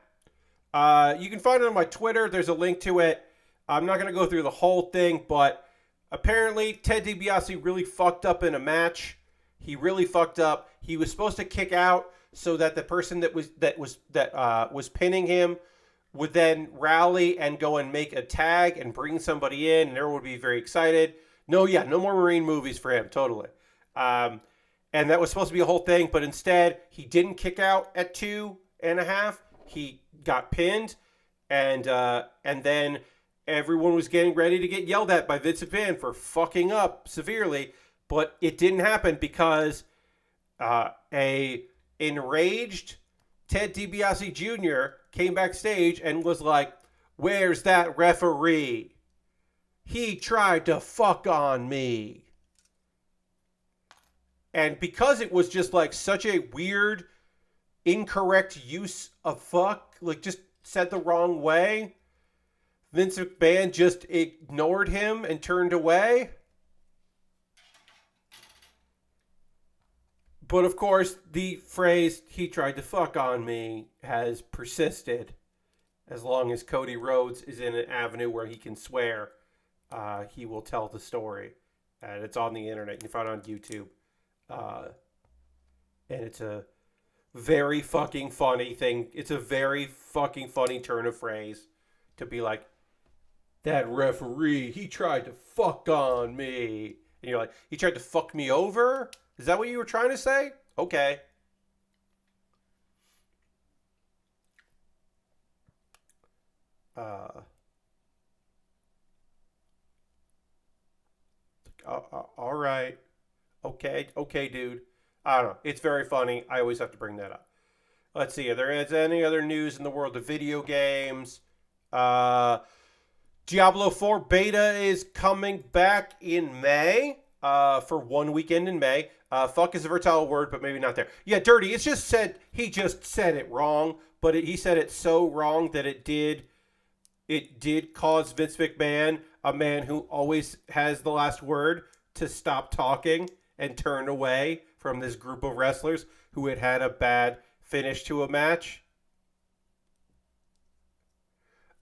You can find it on my Twitter. There's a link to it. I'm not going to go through the whole thing, but apparently Ted DiBiase really fucked up in a match. He really fucked up. He was supposed to kick out so that the person that was pinning him would then rally and go and make a tag and bring somebody in, and everyone would be very excited. No more Marine movies for him, totally. And that was supposed to be a whole thing, but instead he didn't kick out at 2.5. He got pinned, and then everyone was getting ready to get yelled at by Vince McMahon for fucking up severely, but it didn't happen because a enraged Ted DiBiase Jr. came backstage and was like, "Where's that referee? He tried to fuck on me." And because it was just like such a weird, incorrect use of fuck, like just said the wrong way, Vince McMahon just ignored him and turned away. But of course, the phrase, "he tried to fuck on me," has persisted. As long as Cody Rhodes is in an avenue where he can swear, he will tell the story. And it's on the internet. You can find it on YouTube. And it's a very fucking funny thing. It's a very fucking funny turn of phrase to be like, "That referee, he tried to fuck on me." And you're like, "He tried to fuck me over? Is that what you were trying to say? Okay." All right. Okay, dude. I don't know. It's very funny. I always have to bring that up. Let's see. If there is any other news in the world of video games, Diablo 4 beta is coming back in May, for one weekend in May. Fuck is a versatile word, but maybe not there. Yeah, Dirty. He just said it wrong, but he said it so wrong that it did cause Vince McMahon, a man who always has the last word, to stop talking and turn away from this group of wrestlers who had a bad finish to a match.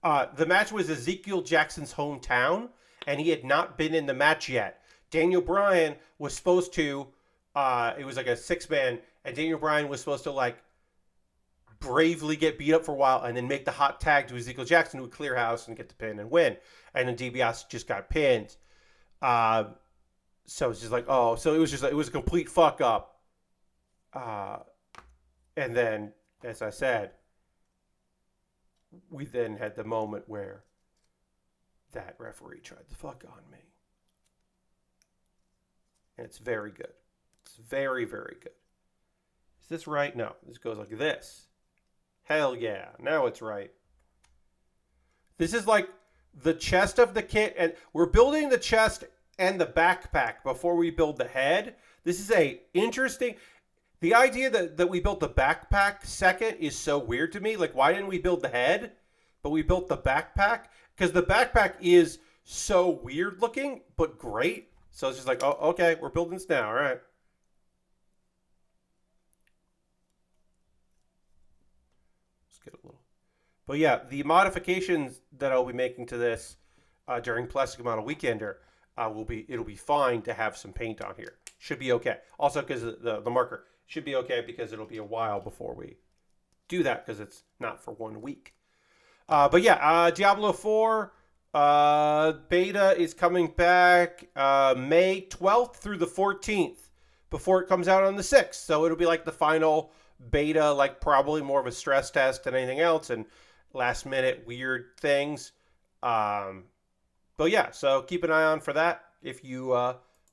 The match was Ezekiel Jackson's hometown, and he had not been in the match yet. Daniel Bryan was supposed to, it was like a 6-man, and Daniel Bryan was supposed to like bravely get beat up for a while and then make the hot tag to Ezekiel Jackson, who would clear house and get the pin and win. And then DiBiase just got pinned. So it's just like, oh, so it was just like, it was a complete fuck up. Uh, and then, as I said, we then had the moment where that referee tried to fuck on me. And it's very good. It's very, very good. Is this right? No. This goes like this. Hell yeah. Now it's right. This is like the chest of the kit. And we're building the chest and the backpack before we build the head. This is a interesting... The idea that we built the backpack second is so weird to me. Like, why didn't we build the head, but we built the backpack? Because the backpack is so weird looking, but great. So it's just like, oh, okay, we're building this now. All right. Let's get a little. But yeah, the modifications that I'll be making to this during Plastic Model Weekender it'll be fine to have some paint on here. Should be okay. Also, because the marker should be okay because it'll be a while before we do that because it's not for 1 week. But yeah, Diablo 4 beta is coming back May 12th through the 14th before it comes out on the 6th. So it'll be like the final beta, like probably more of a stress test than anything else and last minute weird things. But yeah, so keep an eye on for that if you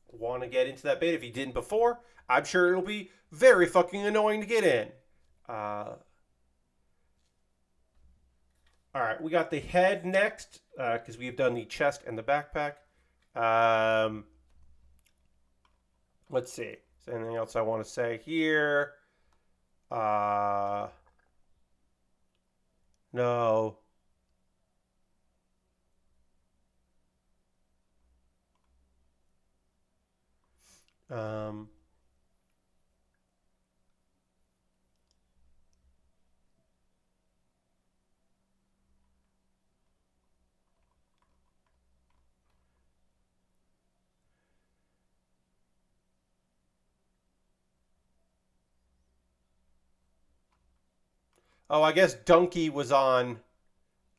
want to get into that beta. If you didn't before, I'm sure it'll be very fucking annoying to get in. All right, we got the head next because we've done the chest and the backpack. Let's see. Is there anything else I want to say here? No. Oh, I guess Donkey was on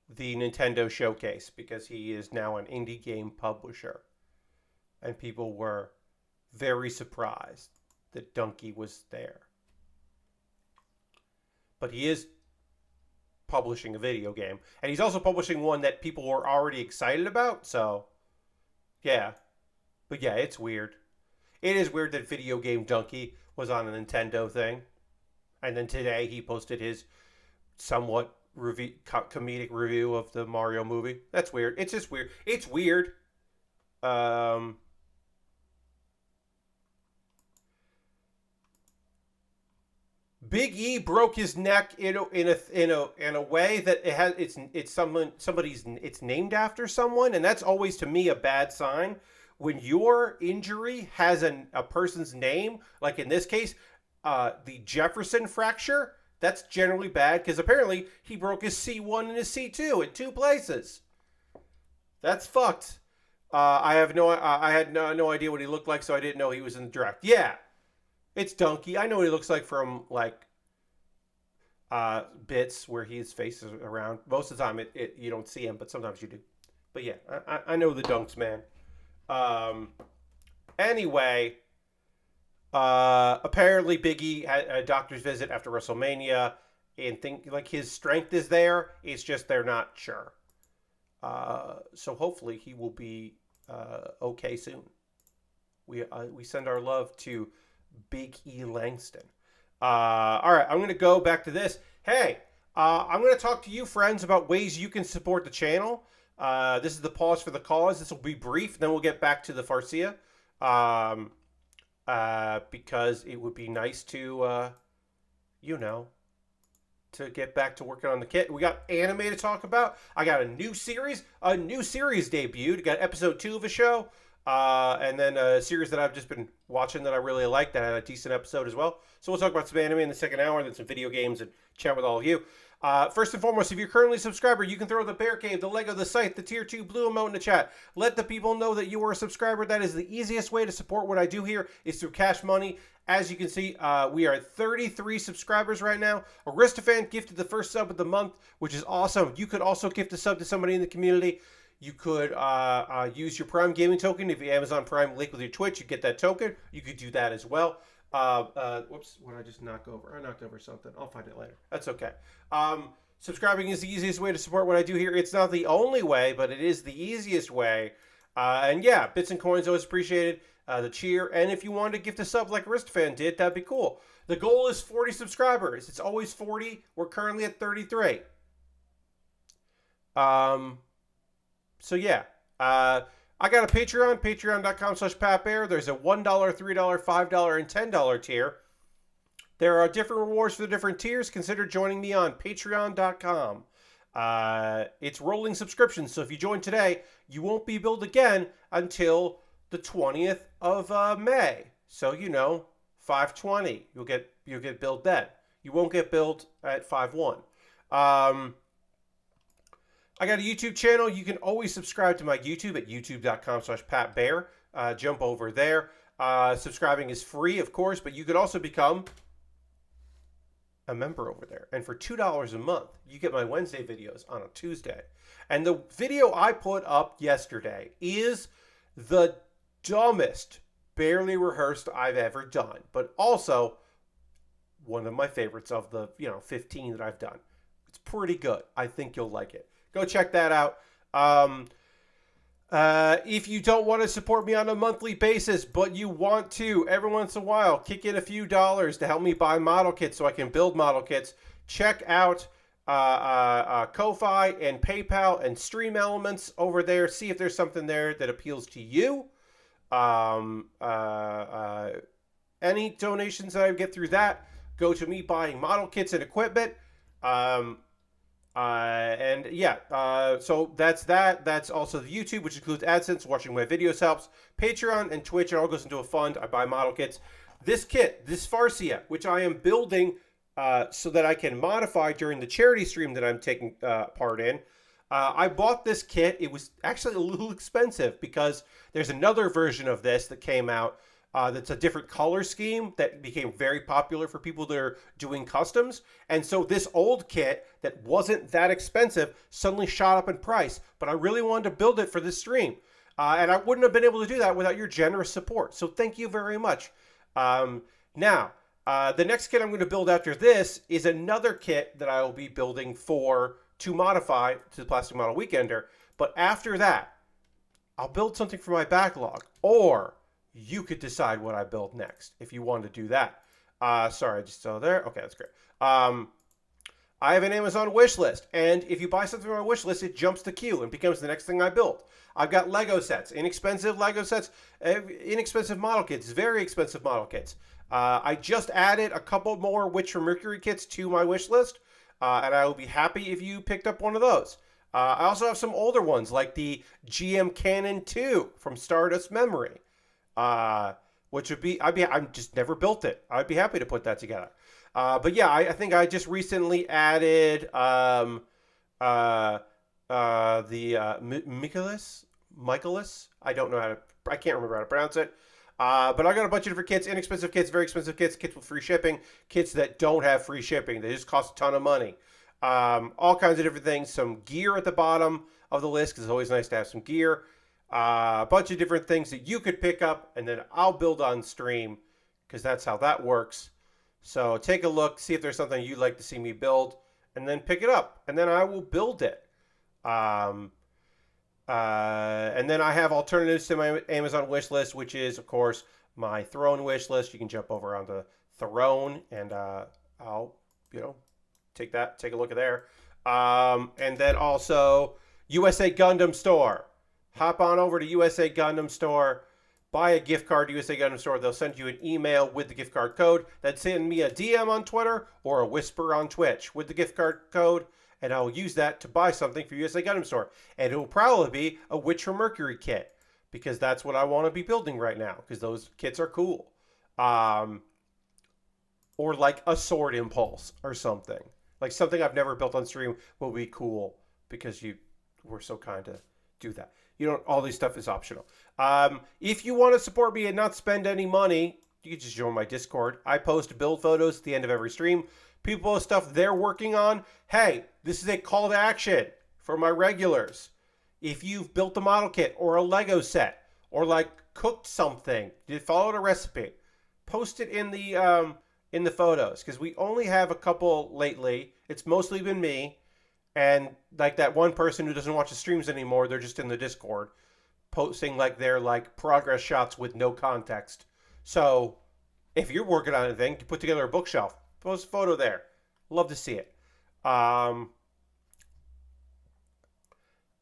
the Nintendo showcase because he is now an indie game publisher. And people were very surprised that Donkey was there. But he is publishing a video game. And he's also publishing one that people were already excited about. So, yeah. But yeah, it's weird. It is weird that Video Game Donkey was on a Nintendo thing. And then today he posted his somewhat comedic review of the Mario movie. That's weird. It's just weird. It's weird. Big E broke his neck in a way that it's named after someone, and that's always to me a bad sign. When your injury has a person's name, like in this case, the Jefferson fracture, that's generally bad because apparently he broke his C1 and his C2 in 2 places. That's fucked. I had no idea what he looked like, so I didn't know he was in the direct. Yeah, it's Donkey. I know what he looks like from like bits where his face is around. Most of the time, you don't see him, but sometimes you do. But yeah, I know the Dunks, man. Anyway, apparently Biggie had a doctor's visit after WrestleMania and think like his strength is there. It's just they're not sure. So hopefully he will be okay soon. We send our love to Big E Langston. All right, I'm going to go back to this. Hey, I'm going to talk to you, friends, about ways you can support the channel. This is the pause for the cause. This will be brief, then we'll get back to the Farsia. Because it would be nice to, to get back to working on the kit. We got anime to talk about. I got a new series debuted. Got episode 2 of a show. And then a series that I've just been watching that I really like that had a decent episode as well. So we'll talk about some anime in the second hour, and then some video games and chat with all of you. First and foremost, if you're currently a subscriber, you can throw the Bear Cave, the Lego, the site, the Tier 2 blue emote in the chat. Let the people know that you are a subscriber. That is the easiest way to support what I do here is through cash money. As you can see, we are at 33 subscribers right now. Aristofan gifted the first sub of the month, which is awesome. You could also gift a sub to somebody in the community. You could use your Prime Gaming token. If you Amazon Prime link with your Twitch, you get that token. You could do that as well. Whoops, what did I just knock over? I knocked over something. I'll find it later. That's okay. Subscribing is the easiest way to support what I do here. It's not the only way, but it is the easiest way. And yeah, bits and coins always appreciated. The cheer. And if you wanted to gift a sub like Aristofan did, that'd be cool. The goal is 40 subscribers. It's always 40. We're currently at 33. So yeah, I got a Patreon, patreon.com/patbaer. There's a $1, $3, $5, and $10 tier. There are different rewards for the different tiers. Consider joining me on patreon.com. It's rolling subscriptions, so if you join today, you won't be billed again until the 20th of May. So, 5/20, you'll get billed then. You won't get billed at 5/1. I got a YouTube channel. You can always subscribe to my YouTube at youtube.com/patbaer. Jump over there. Subscribing is free, of course, but you could also become a member over there. And for $2 a month, you get my Wednesday videos on a Tuesday. And the video I put up yesterday is the dumbest Baerly Rehearsed I've ever done, but also one of my favorites of the 15 that I've done. It's pretty good. I think you'll like it. Go check that out. If you don't want to support me on a monthly basis, but you want to every once in a while kick in a few dollars to help me buy model kits so I can build model kits, check out Ko-Fi and PayPal and Stream Elements over there. See if there's something there that appeals to you. Any donations that I get through that go to me buying model kits and equipment. So that's that. That's also the YouTube, which includes AdSense. Watching my videos helps. Patreon and Twitch, it all goes into a fund. I buy model kits. This kit, this Farsia, which I am building so that I can modify during the charity stream that I'm taking part in. I bought this kit. It was actually a little expensive because there's another version of this that came out that's a different color scheme that became very popular for people that are doing customs. And so this old kit that wasn't that expensive suddenly shot up in price. But I really wanted to build it for this stream. And I wouldn't have been able to do that without your generous support. So thank you very much. Now, the next kit I'm going to build after this is another kit that I will be building to modify to the Plastic Model Weekender. But after that, I'll build something for my backlog. Or you could decide what I build next if you want to do that. Sorry, I just saw there. Okay, that's great. I have an Amazon wish list, and if you buy something from my wish list, it jumps the queue and becomes the next thing I build. I've got Lego sets, inexpensive Lego sets, inexpensive model kits, very expensive model kits. I just added a couple more Witch from Mercury kits to my wish list, and I will be happy if you picked up one of those. I also have some older ones, like the GM Cannon 2 from Stardust Memory. Which would be, I just never built it. I'd be happy to put that together. But yeah, I think I just recently added Michaelis. I don't know I can't remember how to pronounce it. But I got a bunch of different kits, inexpensive kits, very expensive kits, kits with free shipping, kits that don't have free shipping. They just cost a ton of money. All kinds of different things. Some gear at the bottom of the list, because it's always nice to have some gear. A bunch of different things that you could pick up, and then I'll build on stream, because that's how that works. So take a look, see if there's something you'd like to see me build, and then pick it up, and then I will build it. And then I have alternatives to my Amazon wish list, which is, of course, my Throne wish list. You can jump over onto Throne, and I'll, take a look at there. And then also USA Gundam Store. Hop on over to USA Gundam Store, buy a gift card to USA Gundam Store. They'll send you an email with the gift card code. Then send me a DM on Twitter or a whisper on Twitch with the gift card code, and I'll use that to buy something for USA Gundam Store. And it will probably be a Witch from Mercury kit, because that's what I want to be building right now, because those kits are cool. Or like a Sword Impulse or something. Like something I've never built on stream will be cool, because you were so kind to do that. All this stuff is optional. If you want to support me and not spend any money, you can just join my Discord. I post build photos at the end of every stream. People post stuff they're working on. Hey, this is a call to action for my regulars. If you've built a model kit or a Lego set or like cooked something, you followed a recipe, post it in the photos because we only have a couple lately. It's mostly been me and like that one person who doesn't watch the streams anymore. They're just in the Discord posting like their like progress shots with no context. So if you're working on anything, to put together a bookshelf, post a photo there. Love to see it. Um,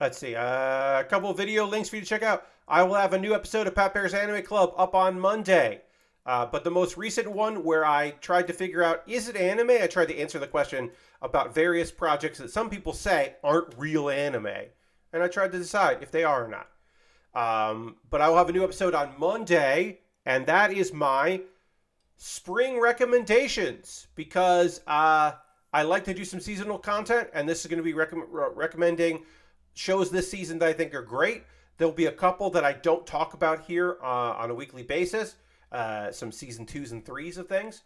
let's see. A couple of video links for you to check out. I will have a new episode of Pat Bear's Anime Club up on Monday. But the most recent one where I tried to figure out, is it anime? I tried to answer the question about various projects that some people say aren't real anime. And I tried to decide if they are or not. But I will have a new episode on Monday. And that is my spring recommendations. Because I like to do some seasonal content. And this is going to be recommending shows this season that I think are great. There'll be a couple that I don't talk about here on a weekly basis. Some season 2s and 3s of things.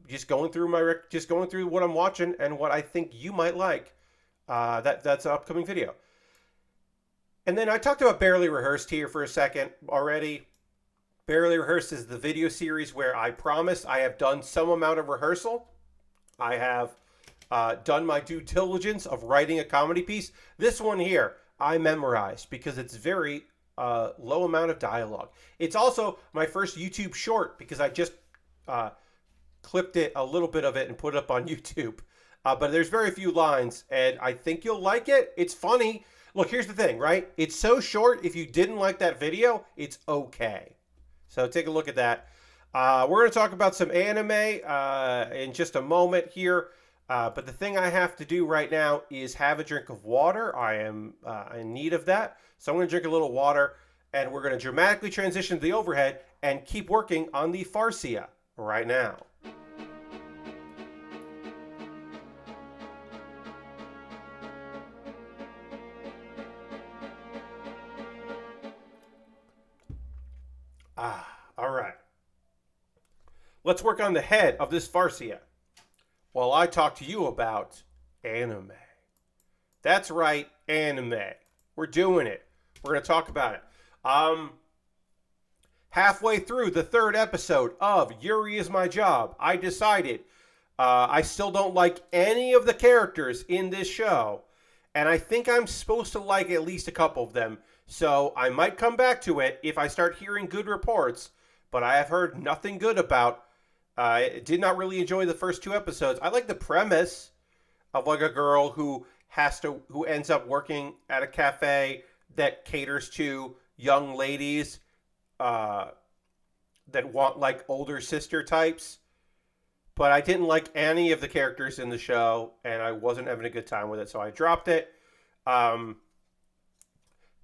Just going through what I'm watching and what I think you might like. That's an upcoming video. And then I talked about Baerly Rehearsed here for a second already. Baerly Rehearsed is the video series where I promise I have done some amount of rehearsal. I have done my due diligence of writing a comedy piece. This one here I memorized because it's very low amount of dialogue. It's also my first YouTube short because I just clipped it, a little bit of it, and put it up on YouTube. But there's very few lines, and I think you'll like it. It's funny. Look, here's the thing, right? It's so short, if you didn't like that video, it's okay. So take a look at that. We're going to talk about some anime in just a moment here. But the thing I have to do right now is have a drink of water. I am in need of that. So I'm going to drink a little water, and we're going to dramatically transition to the overhead and keep working on the Farsia right now. All right. Let's work on the head of this Farsia while I talk to you about anime. That's right, anime. We're doing it. We're going to talk about it. Halfway through the third episode of Yuri Is My Job, I decided I still don't like any of the characters in this show. And I think I'm supposed to like at least a couple of them. So I might come back to it if I start hearing good reports. But I have heard nothing good about. I did not really enjoy the first 2 episodes. I like the premise of like a girl who ends up working at a cafe that caters to young ladies that want like older sister types. But I didn't like any of the characters in the show, and I wasn't having a good time with it, so I dropped it.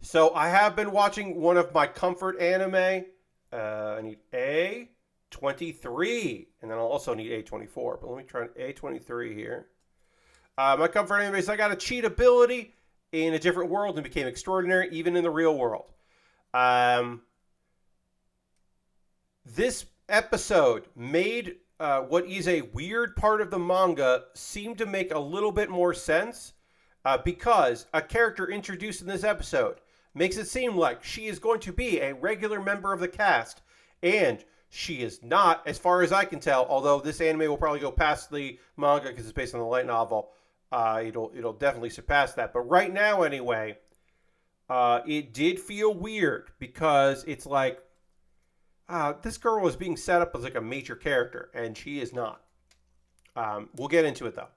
So I have been watching one of my comfort anime. I need A23, and then I'll also need A24. But let me try A23 here. My comfort anime is I got a cheat ability in a different world and became extraordinary even in the real world. This episode made what is a weird part of the manga seem to make a little bit more sense because a character introduced in this episode makes it seem like she is going to be a regular member of the cast, and she is not, as far as I can tell, although this anime will probably go past the manga because it's based on the light novel. It'll definitely surpass that. But right now, anyway, it did feel weird because it's like, this girl is being set up as like a major character, and she is not. We'll get into it, though.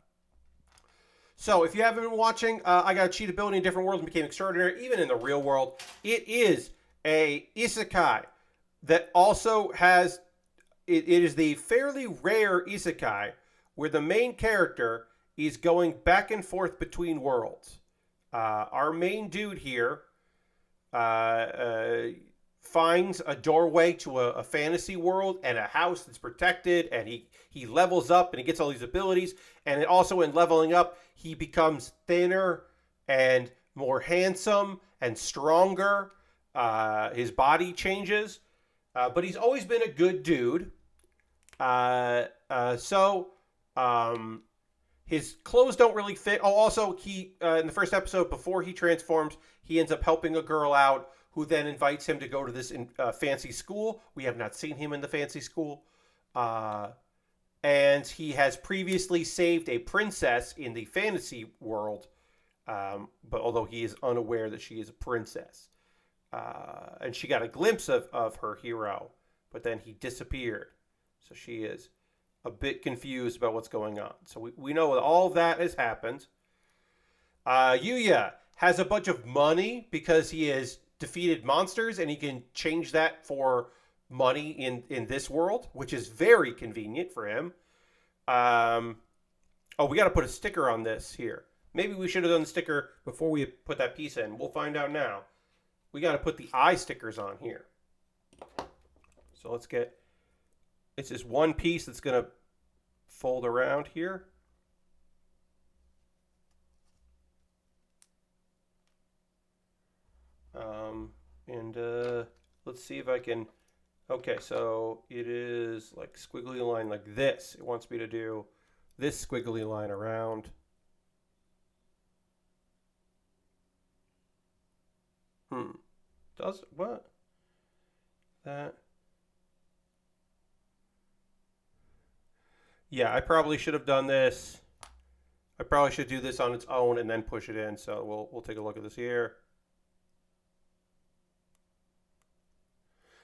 So, if you haven't been watching, I got a cheat ability in different worlds and became extraordinary, even in the real world. It is a isekai that also has... It is the fairly rare isekai where the main character is going back and forth between worlds. Our main dude here finds a doorway to a fantasy world and a house that's protected, and he levels up and he gets all these abilities, and it also in leveling up he becomes thinner and more handsome and stronger. His body changes, but he's always been a good dude. his clothes don't really fit. Oh, also, he in the first episode, before he transforms, he ends up helping a girl out who then invites him to go to this fancy school. We have not seen him in the fancy school. And he has previously saved a princess in the fantasy world, but although he is unaware that she is a princess. And she got a glimpse of her hero, but then he disappeared. So she is a bit confused about what's going on. So we know that all of that has happened. Yuya has a bunch of money because he has defeated monsters, and he can change that for money in this world, which is very convenient for him. Oh, we got to put a sticker on this here. Maybe we should have done the sticker before we put that piece in. We'll find out now. We got to put the eye stickers on here. So let's get... It's just one piece that's going to fold around here. Let's see if I can... Okay, so it is like squiggly line like this. It wants me to do this squiggly line around. Does what? That. Yeah, I probably should have done this. I probably should do this on its own and then push it in. So we'll take a look at this here.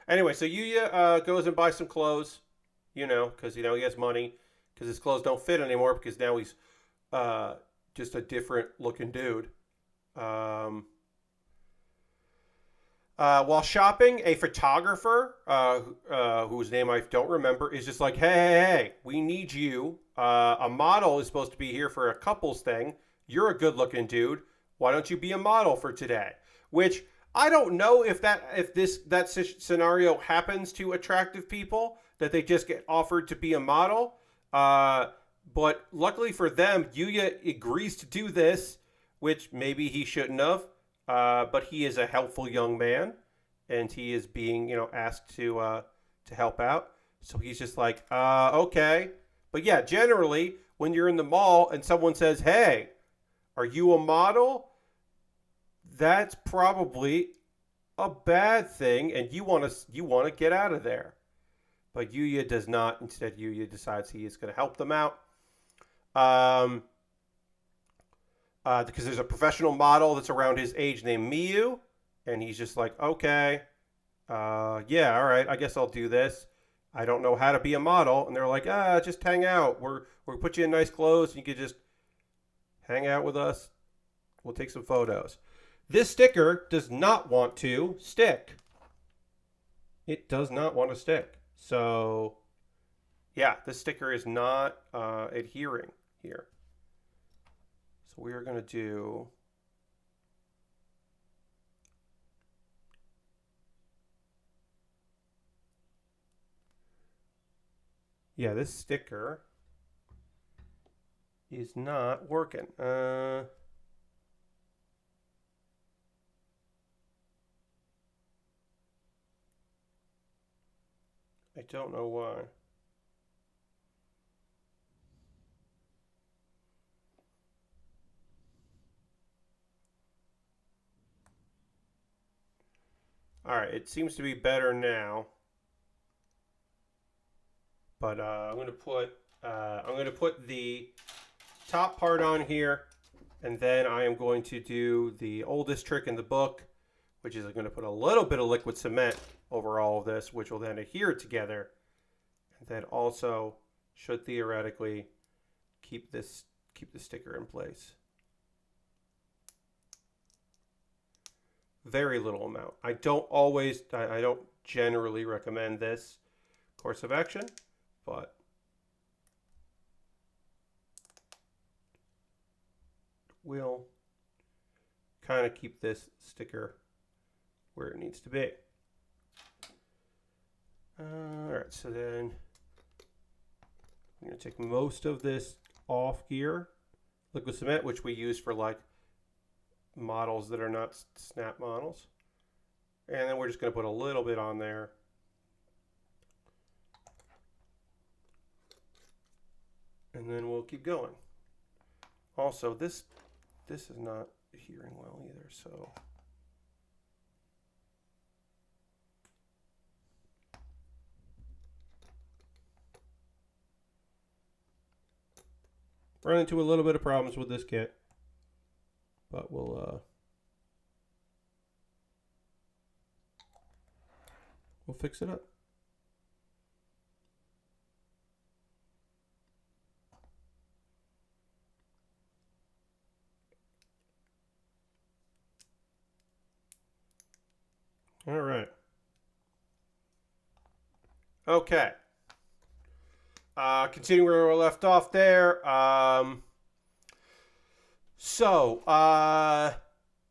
Anyway, so Yuya goes and buys some clothes, because he has money, because his clothes don't fit anymore, because now he's just a different looking dude. While shopping, a photographer, whose name I don't remember, is just like, hey, we need you. A model is supposed to be here for a couples thing. You're a good-looking dude. Why don't you be a model for today? Which I don't know if that scenario happens to attractive people, that they just get offered to be a model. But luckily for them, Yuya agrees to do this, which maybe he shouldn't have. But he is a helpful young man, and he is being, asked to help out. So he's just like, okay. But yeah, generally, when you're in the mall and someone says, hey, are you a model? That's probably a bad thing, and you want to get out of there. But Yuya does not. Instead, Yuya decides he is going to help them out. Because there's a professional model that's around his age named Miyu, and he's just like, okay, yeah, all right, I guess I'll do this. I don't know how to be a model, and they're like, just hang out. We'll put you in nice clothes, and you can just hang out with us. We'll take some photos. This sticker does not want to stick. It does not want to stick. So, yeah, this sticker is not adhering here. So we are going to do... Yeah, this sticker is not working. I don't know why. All right, it seems to be better now. But I'm going to put the top part on here, and then I am going to do the oldest trick in the book, which is I'm going to put a little bit of liquid cement over all of this, which will then adhere together, and then also should theoretically keep the sticker in place. Very little amount. I don't generally recommend this course of action, but we'll kind of keep this sticker where it needs to be. All right, so then I'm going to take most of this off here. Liquid cement, which we use for like models that are not snap models. And then we're just going to put a little bit on there. And then we'll keep going. Also, this is not hearing well either, so. Run into a little bit of problems with this kit, but we'll fix it up. All right. Okay. Continuing where we left off there.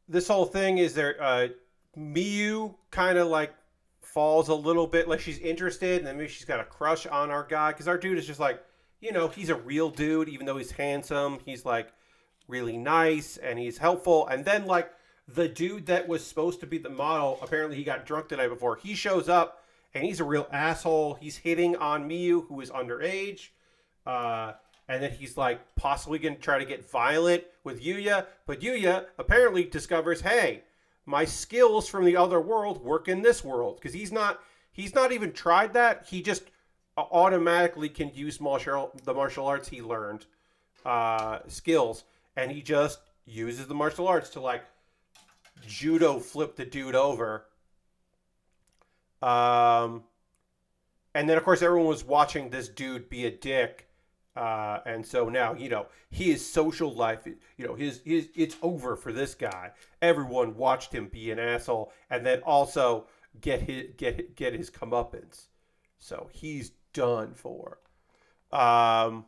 This whole thing is there. Miyu kind of like falls a little bit, like she's interested, and then maybe she's got a crush on our guy, because our dude is just like, he's a real dude, even though he's handsome. He's like really nice and he's helpful. And then like the dude that was supposed to be the model, apparently he got drunk the night before. He shows up and he's a real asshole. He's hitting on Miyu, who is underage. And then he's like possibly going to try to get violent with Yuya. But Yuya apparently discovers, hey, my skills from the other world work in this world. Because he's not even tried that. He just automatically can use the martial arts he learned, skills. And he just uses the martial arts to like judo flip the dude over. And then of course everyone was watching this dude be a dick. And so now, his social life, it's over for this guy. Everyone watched him be an asshole and then also get his comeuppance. So he's done for. Yuya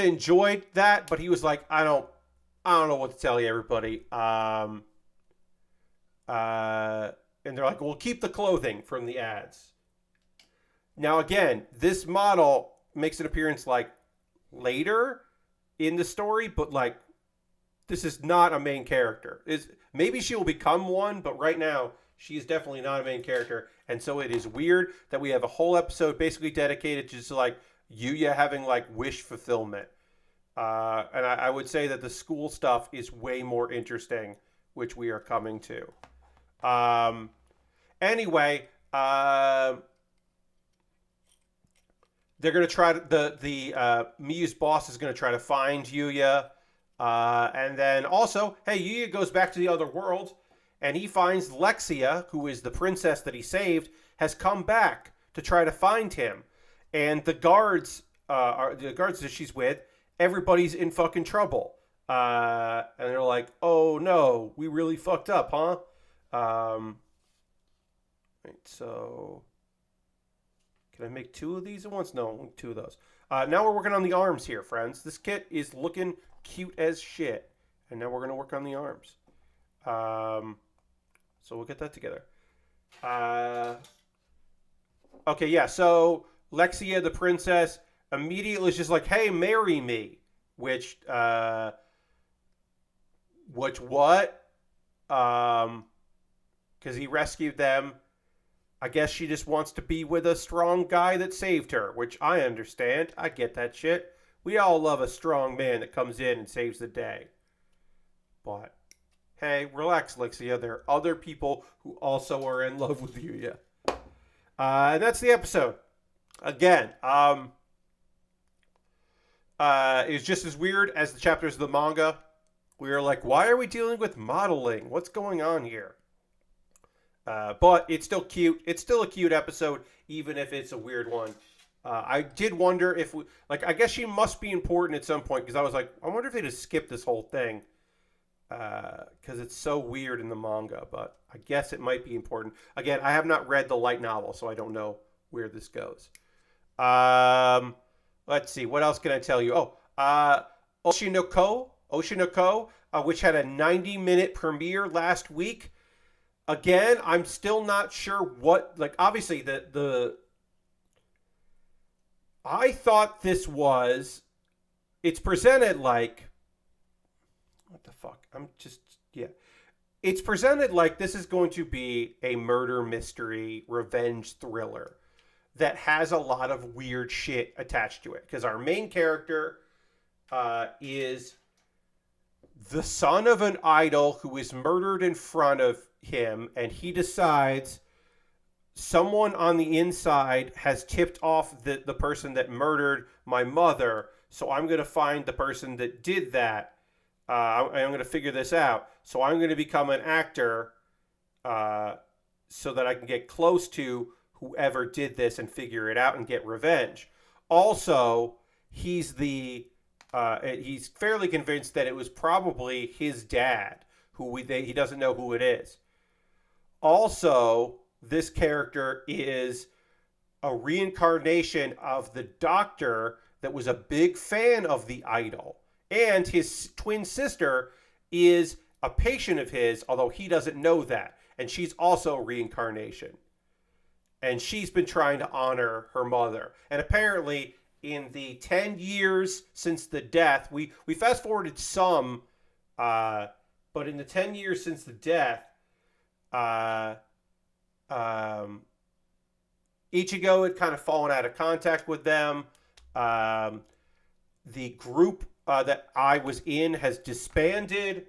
enjoyed that, but he was like, I don't know what to tell you, everybody. And they're like, well, keep the clothing from the ads. Now, again, this model makes an appearance like later in the story, but like this is not a main character. Maybe she will become one, but right now she is definitely not a main character. And so it is weird that we have a whole episode basically dedicated to just like Yuya having like wish fulfillment. And I would say that the school stuff is way more interesting, which we are coming to. Anyway, they're going to try to, Miyu's boss is going to try to find Yuya. And then also, hey, Yuya goes back to the other world and he finds Lexia, who is the princess that he saved, has come back to try to find him. And the guards that she's with, everybody's in fucking trouble. And they're like, oh no, we really fucked up, huh? Right, so can I make two of these at once? No, two of those. Now we're working on the arms here, friends. This kit is looking cute as shit. And now we're going to work on the arms. So we'll get that together. Okay, yeah, so Lexia, the princess, immediately is just like, hey, marry me. Which what? Because he rescued them. I guess she just wants to be with a strong guy that saved her, which I understand. I get that shit. We all love a strong man that comes in and saves the day. But, hey, relax, Lexia. There are other people who also are in love with Yuya. And that's the episode. Again, it was just as weird as the chapters of the manga. We were like, why are we dealing with modeling? What's going on here? But it's still cute. It's still a cute episode, even if it's a weird one. I did wonder if I guess she must be important at some point, because I was like, I wonder if they just skipped this whole thing. Because it's so weird in the manga, but I guess it might be important. Again, I have not read the light novel, so I don't know where this goes. Let's see. What else can I tell you? Oshi no Ko, which had a 90-minute premiere last week. Again, I'm still not sure what, obviously I thought this was, it's presented like, what the fuck? It's presented like this is going to be a murder mystery revenge thriller that has a lot of weird shit attached to it. Because our main character is the son of an idol who is murdered in front of him, and he decides someone on the inside has tipped off the person that murdered my mother, so I'm going to find the person that did that. I'm going to figure this out. So I'm going to become an actor so that I can get close to whoever did this and figure it out and get revenge. Also, he's fairly convinced that it was probably his dad, he doesn't know who it is. Also, this character is a reincarnation of the doctor that was a big fan of the idol. And his twin sister is a patient of his, although he doesn't know that. And she's also a reincarnation. And she's been trying to honor her mother. And apparently, in the 10 years since the death, we fast forwarded some, but in the 10 years since the death, Ichigo had kind of fallen out of contact with them. The group that I was in has disbanded.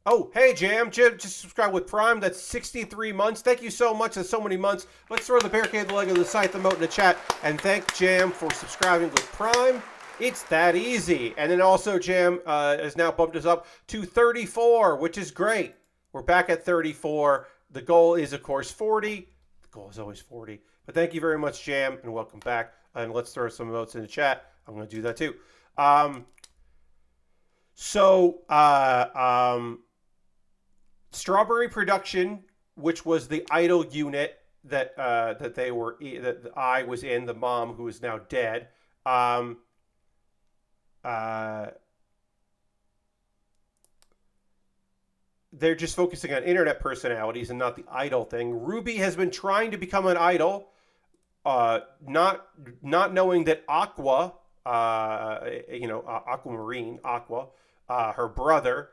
Oh, hey, Jam just subscribe with Prime. That's 63 months. Thank you so much. That's so many months. Let's throw the barricade, the leg of the scythe emote in the chat. And thank Jam for subscribing with Prime. It's that easy. And then also Jam has now bumped us up to 34, which is great. We're back at 34. The goal is, of course, 40. The goal is always 40. But thank you very much, Jam, and welcome back. And let's throw some emotes in the chat. I'm going to do that too. Strawberry Production, which was the idol unit that I was in, the mom who is now dead. They're just focusing on internet personalities and not the idol thing. Ruby has been trying to become an idol, not knowing that Aqua, Aquamarine, her brother,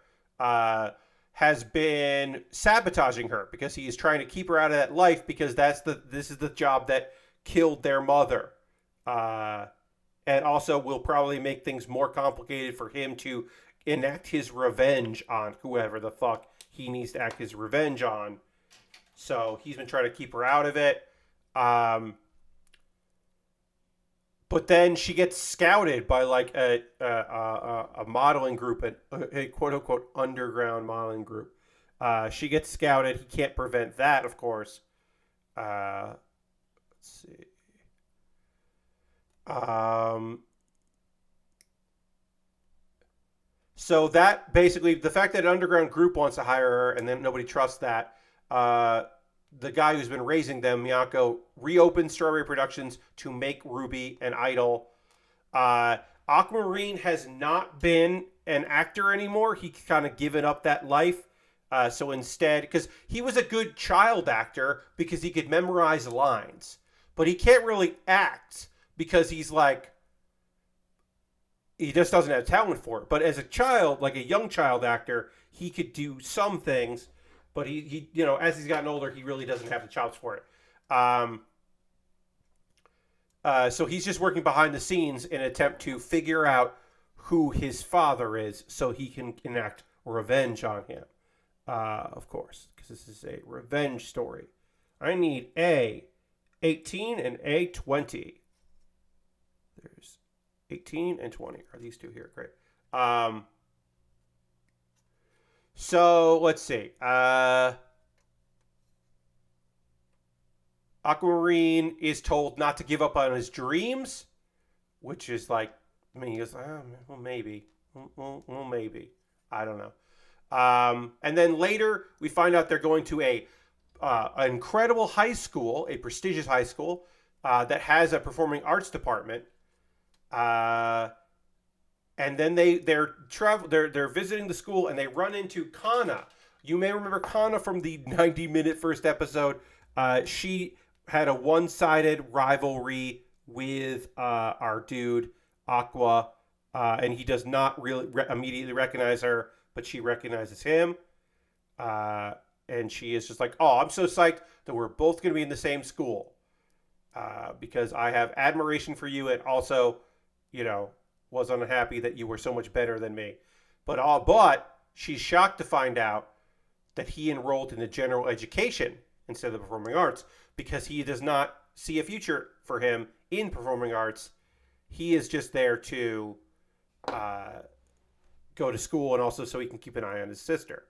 has been sabotaging her because he is trying to keep her out of that life because this is the job that killed their mother. And also will probably make things more complicated for him to enact his revenge on whoever the fuck he needs to act his revenge on. So he's been trying to keep her out of it. But then she gets scouted by like a modeling group, a quote unquote underground modeling group. She gets scouted. He can't prevent that, of course. Let's see. So that basically, the fact that an underground group wants to hire her and then nobody trusts that, the guy who's been raising them, Miyako, reopened Strawberry Productions to make Ruby an idol. Aquamarine has not been an actor anymore. He kind of given up that life. So instead, because he was a good child actor because he could memorize lines, but he can't really act because he's like, he just doesn't have talent for it. But as a child, like a young child actor, he could do some things, but he as he's gotten older, he really doesn't have the chops for it. So he's just working behind the scenes in an attempt to figure out who his father is so he can enact revenge on him. Of course, because this is a revenge story. I need A18 and A20. There's 18 and 20 are these two here. Great. So let's see. Aquamarine is told not to give up on his dreams, which is like, I mean, he goes, well, maybe. Well, maybe. I don't know. And then later, we find out they're going to an incredible high school, a prestigious high school, that has a performing arts department. And then they're visiting the school and they run into Kana. You may remember Kana from the 90-minute first episode. She had a one-sided rivalry with our dude Aqua, and he does not really immediately recognize her, but she recognizes him. And she is just like, oh, I'm so psyched that we're both going to be in the same school. because I have admiration for you, and also, was unhappy that you were so much better than me. But she's shocked to find out that he enrolled in the general education instead of the performing arts because he does not see a future for him in performing arts. He is just there to go to school and also so he can keep an eye on his sister.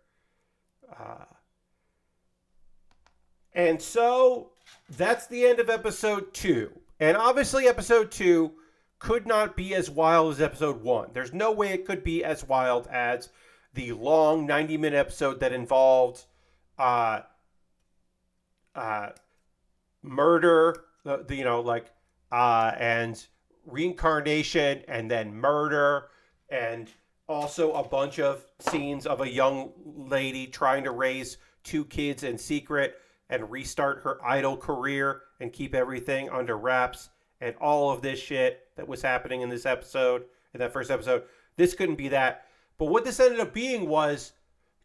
And so that's the end of episode 2. And obviously episode 2 could not be as wild as episode 1. There's no way it could be as wild as the long 90-minute episode that involved murder, and reincarnation, and then murder, and also a bunch of scenes of a young lady trying to raise 2 kids in secret and restart her idol career and keep everything under wraps, and all of this shit that was happening in this episode, in that first episode. This couldn't be that. But what this ended up being was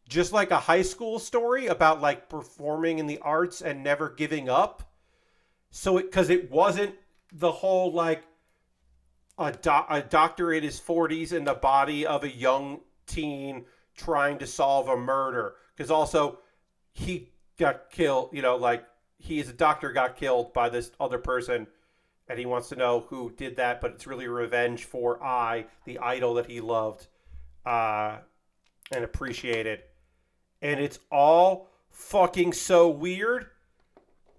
just like a high school story about like performing in the arts and never giving up. So because it wasn't the whole like a doctor in his 40s in the body of a young teen trying to solve a murder. Because also he got killed, he as a doctor got killed by this other person, and he wants to know who did that, but it's really revenge for the idol that he loved and appreciated. And it's all fucking so weird.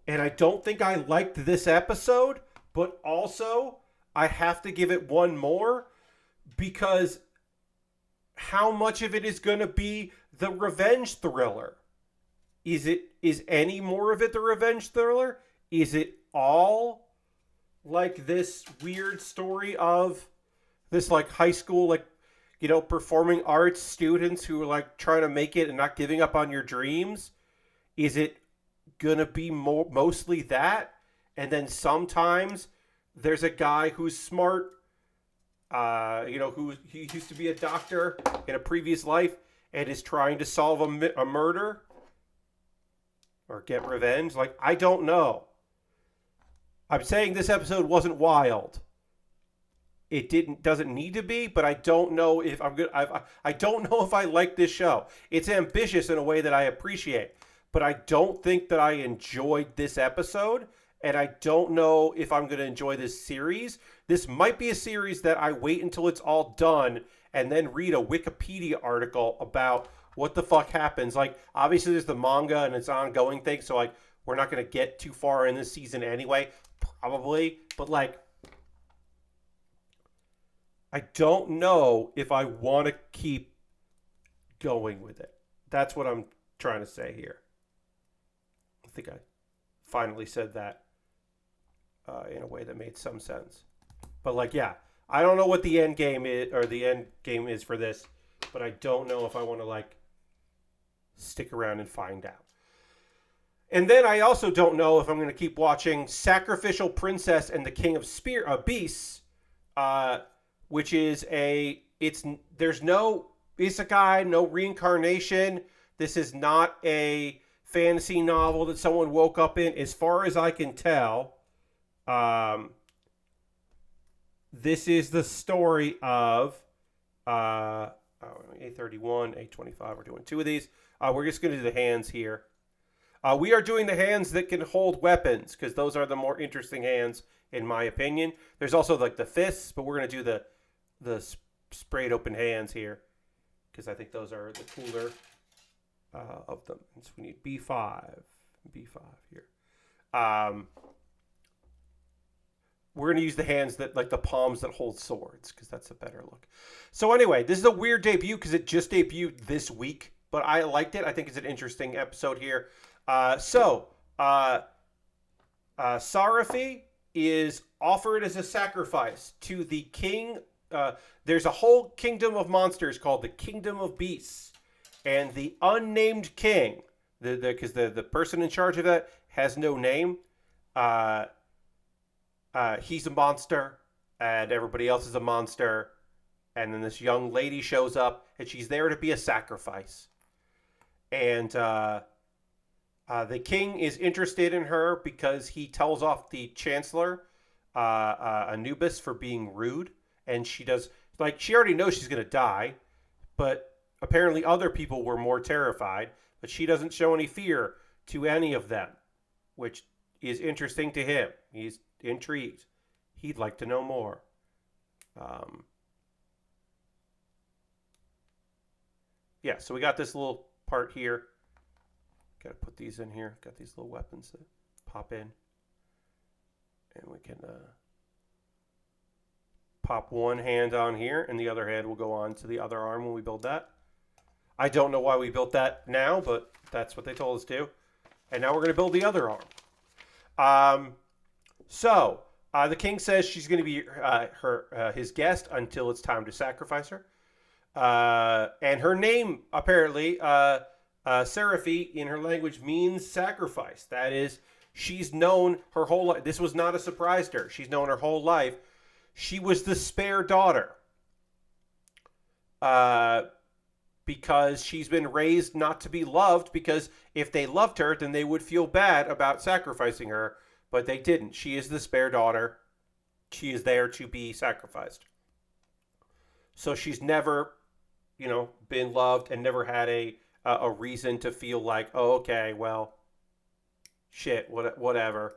And I don't think I liked this episode, but also I have to give it one more because how much of it is going to be the revenge thriller? Is any more of it the revenge thriller? Is it all like this weird story of this like high school, performing arts students who are like trying to make it and not giving up on your dreams? Is it gonna be mostly that? And then sometimes there's a guy who's smart, who he used to be a doctor in a previous life and is trying to solve a murder or get revenge. Like, I don't know. I'm saying this episode wasn't wild. It doesn't need to be, but I don't know if I'm good. I don't know if I like this show. It's ambitious in a way that I appreciate, but I don't think that I enjoyed this episode, and I don't know if I'm going to enjoy this series. This might be a series that I wait until it's all done and then read a Wikipedia article about what the fuck happens. Like, obviously there's the manga and it's an ongoing thing, so like we're not going to get too far in this season anyway, probably, but like I don't know if I want to keep going with it. That's what I'm trying to say here. I think I finally said that in a way that made some sense. But like, yeah, I don't know what the end game is for this, but I don't know if I want to like stick around and find out. And then I also don't know if I'm going to keep watching Sacrificial Princess and the King of Beasts, which is it's no isekai, no reincarnation. This is not a fantasy novel that someone woke up in. As far as I can tell, this is the story of A31, A25. We're doing 2 of these. We're just going to do the hands here. We are doing the hands that can hold weapons because those are the more interesting hands, in my opinion. There's also like the fists, but we're going to do the sprayed open hands here because I think those are the cooler of them. So we need B5 here. We're going to use the hands that, like the palms that hold swords, because that's a better look. So anyway, this is a weird debut because it just debuted this week, but I liked it. I think it's an interesting episode here. Sarafi is offered as a sacrifice to the king. There's a whole kingdom of monsters called the Kingdom of Beasts, and the unnamed king, because the person in charge of that has no name. He's a monster, and everybody else is a monster. And then this young lady shows up, and she's there to be a sacrifice. And The king is interested in her because he tells off the chancellor, Anubis, for being rude. And she does, like, she already knows she's going to die, but apparently other people were more terrified. But she doesn't show any fear to any of them, which is interesting to him. He's intrigued. He'd like to know more. Yeah, so we got this little part here. Got to put these in here. Got these little weapons that pop in. And we can pop one hand on here, and the other hand will go on to the other arm when we build that. I don't know why we built that now, but that's what they told us to. And now we're going to build the other arm. So the king says she's going to be his guest until it's time to sacrifice her. And her name, apparently, Seraphi, in her language, means sacrifice. That is, she's known her whole life. This was not a surprise to her. She's known her whole life. She was the spare daughter. Because she's been raised not to be loved, because if they loved her, then they would feel bad about sacrificing her, but they didn't. She is the spare daughter. She is there to be sacrificed. So she's never, been loved and never had a reason to feel like, oh, okay, well, shit, whatever.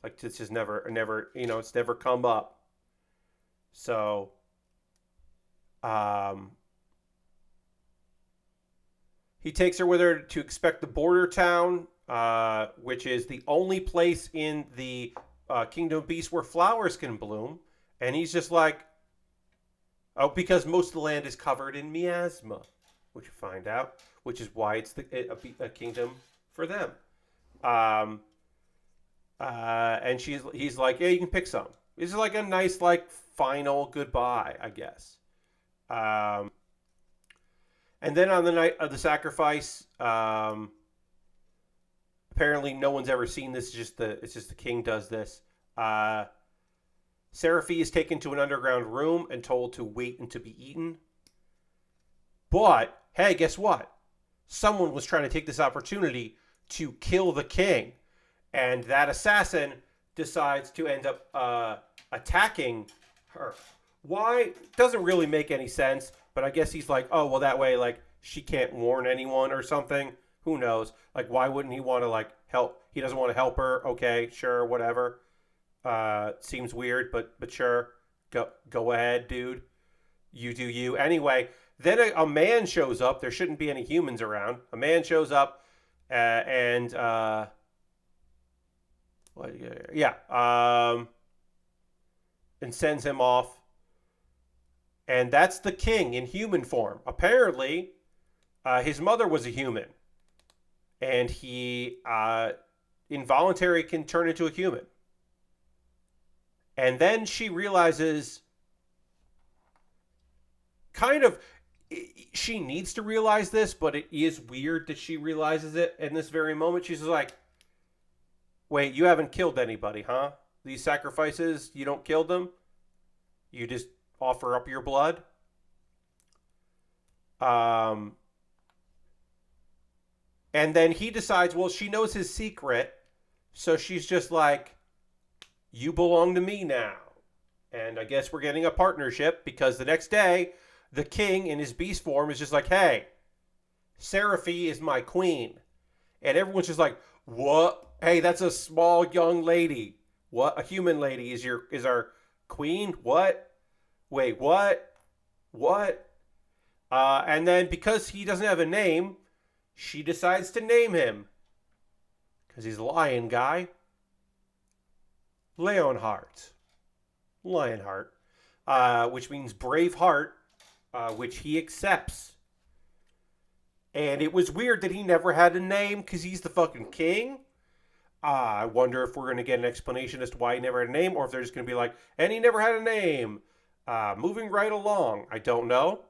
Like, this is never, it's never come up. So, he takes her with her to inspect the border town, which is the only place in the Kingdom of Beasts where flowers can bloom. And he's just like, oh, because most of the land is covered in miasma, which you find out, which is why it's a kingdom for them. And he's like, yeah, you can pick some. This is like a nice, like, final goodbye, I guess. And then on the night of the sacrifice, apparently no one's ever seen this. It's just the king does this. Seraphi is taken to an underground room and told to wait and to be eaten. But, hey, guess what? Someone was trying to take this opportunity to kill the king. And that assassin decides to end up attacking her. Why? Doesn't really make any sense. But I guess he's like, oh, well, that way, like, she can't warn anyone or something. Who knows? Like, why wouldn't he want to, like, help? He doesn't want to help her. Okay, sure, whatever. Seems weird, but sure. Go ahead, dude. You do you. Anyway, then a man shows up. There shouldn't be any humans around. A man shows up and sends him off. And that's the king in human form. Apparently, his mother was a human. And he involuntarily can turn into a human. And then she realizes, she needs to realize this, but it is weird that she realizes it in this very moment. She's like, wait, you haven't killed anybody, huh? These sacrifices, you don't kill them? You just offer up your blood? And then he decides, well, she knows his secret, so she's just like, you belong to me now. And I guess we're getting a partnership, because the next day, the king in his beast form is just like, hey, Seraphi is my queen. And everyone's just like, what? Hey, that's a small young lady. What? A human lady is our queen? What? Wait, what? What? And then because he doesn't have a name, she decides to name him. Because he's a lion guy. Lionheart, which means brave heart, which he accepts. And it was weird that he never had a name because he's the fucking king. I wonder if we're going to get an explanation as to why he never had a name, or if they're just going to be like, and he never had a name. Moving right along. I don't know.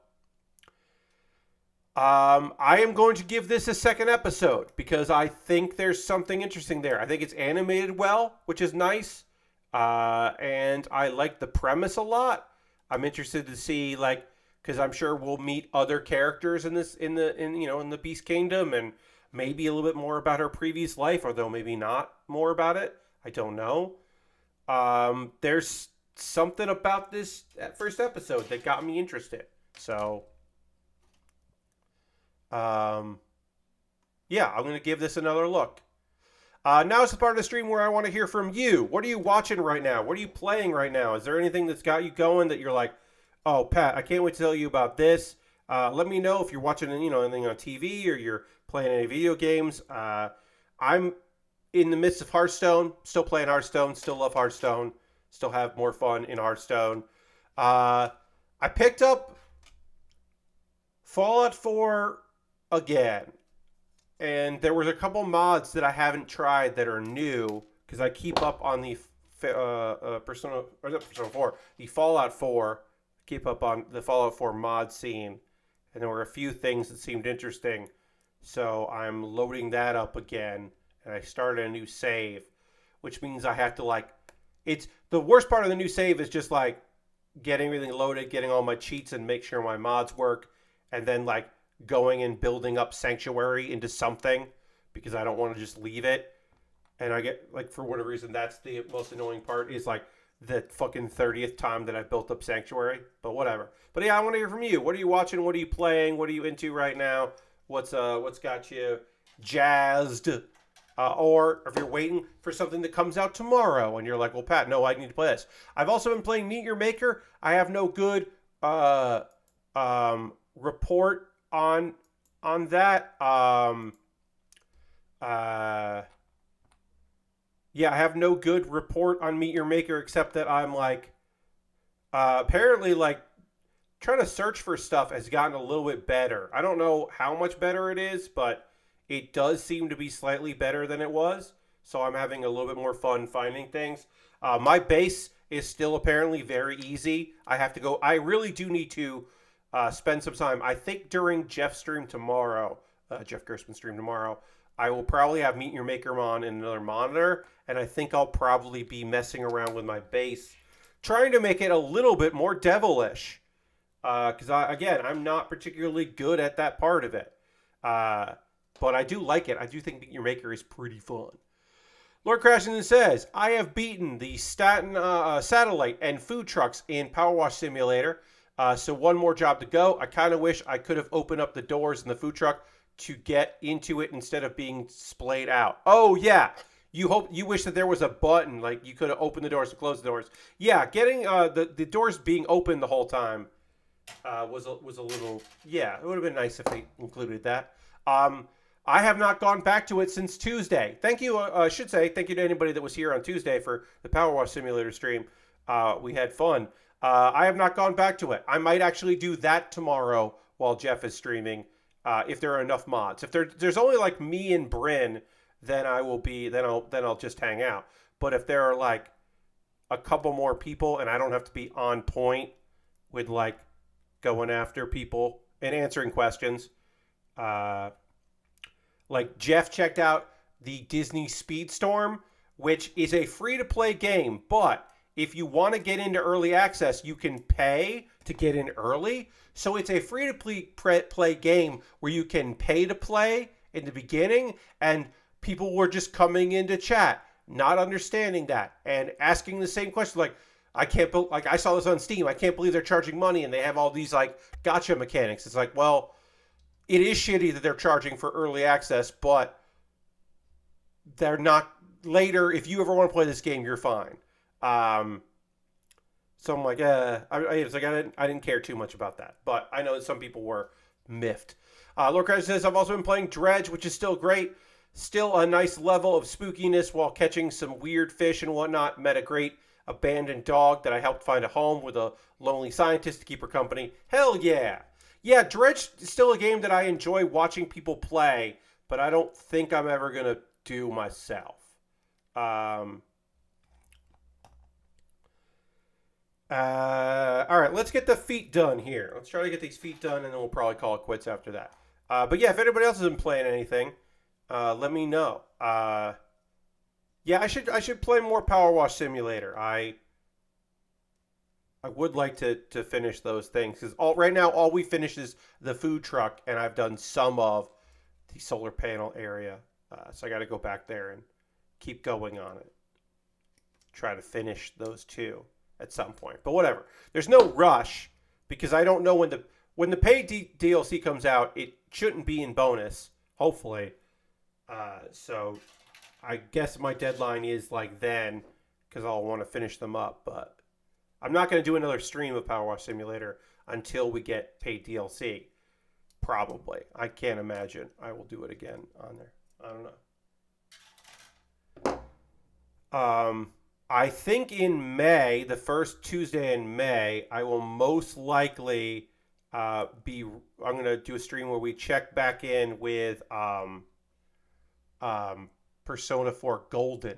I am going to give this a second episode because I think there's something interesting there. I think it's animated well, which is nice. And I like the premise a lot. I'm interested to see, like, because I'm sure we'll meet other characters in the Beast Kingdom, and maybe a little bit more about her previous life, although maybe not more about it. I don't know. There's something about that first episode that got me interested. So, yeah, I'm going to give this another look. Now it's the part of the stream where I want to hear from you. What are you watching right now? What are you playing right now? Is there anything that's got you going that you're like, oh, Pat, I can't wait to tell you about this. Let me know if you're watching, anything on TV or you're playing any video games. I'm in the midst of Hearthstone. Still playing Hearthstone. Still love Hearthstone. Still have more fun in Hearthstone. I picked up Fallout 4 again. And there was a couple mods that I haven't tried that are new because I keep up on the Persona 4, the Fallout 4. Keep up on the Fallout 4 mod scene, and there were a few things that seemed interesting, so I'm loading that up again. And I started a new save, which means I have to it's the worst part of the new save is just getting everything loaded, getting all my cheats, and make sure my mods work, and then going and building up Sanctuary into something because I don't want to just leave it. And I get, for whatever reason, that's the most annoying part is, the fucking 30th time that I've built up Sanctuary. But whatever. But yeah, I want to hear from you. What are you watching? What are you playing? What are you into right now? What's got you jazzed? Or if you're waiting for something that comes out tomorrow and you're like, well, Pat, no, I need to play this. I've also been playing Meet Your Maker. I have no good report on that. Yeah, I have no good report on Meet Your Maker except that I'm apparently trying to search for stuff has gotten a little bit better. I don't know how much better it is, but it does seem to be slightly better than it was. So I'm having a little bit more fun finding things. My base is still apparently very easy. I really do need to spend some time. I think during Jeff's stream tomorrow, Jeff Gerstmann's stream tomorrow, I will probably have Meet Your Maker on in another monitor, and I think I'll probably be messing around with my base, trying to make it a little bit more devilish. Because, I'm not particularly good at that part of it. But I do like it. I do think Meet Your Maker is pretty fun. Lord Crashington says, I have beaten the satellite and food trucks in Power Wash Simulator. So one more job to go. I kind of wish I could have opened up the doors in the food truck to get into it instead of being splayed out. Oh, yeah. You wish that there was a button, you could have opened the doors to close the doors. Yeah, getting the doors being open the whole time was a little... Yeah, it would have been nice if they included that. I have not gone back to it since Tuesday. Thank you, I should say, thank you to anybody that was here on Tuesday for the Power Wash Simulator stream. We had fun. I have not gone back to it. I might actually do that tomorrow while Jeff is streaming, if there are enough mods. If there's only me and Bryn, then I'll just hang out. But if there are a couple more people and I don't have to be on point with going after people and answering questions, Jeff checked out the Disney Speedstorm, which is a free-to-play game, but if you want to get into early access, you can pay to get in early. So it's a free-to-play game where you can pay to play in the beginning, and people were just coming into chat, not understanding that, and asking the same question, I saw this on Steam, I can't believe they're charging money, and they have all these, gotcha mechanics. It's well, it is shitty that they're charging for early access, but they're not... Later, if you ever want to play this game, you're fine. So I'm I didn't care too much about that, but I know that some people were miffed. Lord Crash says, I've also been playing Dredge, which is still great. Still a nice level of spookiness while catching some weird fish and whatnot. Met a great abandoned dog that I helped find a home with a lonely scientist to keep her company. Hell yeah. Yeah, Dredge is still a game that I enjoy watching people play, but I don't think I'm ever going to do myself. All right, let's get the feet done here. Let's try to get these feet done, and then we'll probably call it quits after that. But yeah, if anybody else has been playing anything, let me know. Yeah, I should play more Power Wash Simulator. I would like to finish those things because right now all we finish is the food truck, and I've done some of the solar panel area. So I got to go back there and keep going on it. Try to finish those two at some point. But whatever. There's no rush because I don't know when the paid DLC comes out. It shouldn't be in bonus, hopefully. So I guess my deadline is like then because I'll want to finish them up. But I'm not going to do another stream of Power Wash Simulator until we get paid DLC. Probably. I can't imagine I will do it again on there. I don't know. I think in May, the first Tuesday in May, I will most likely I'm going to do a stream where we check back in with Persona 4 Golden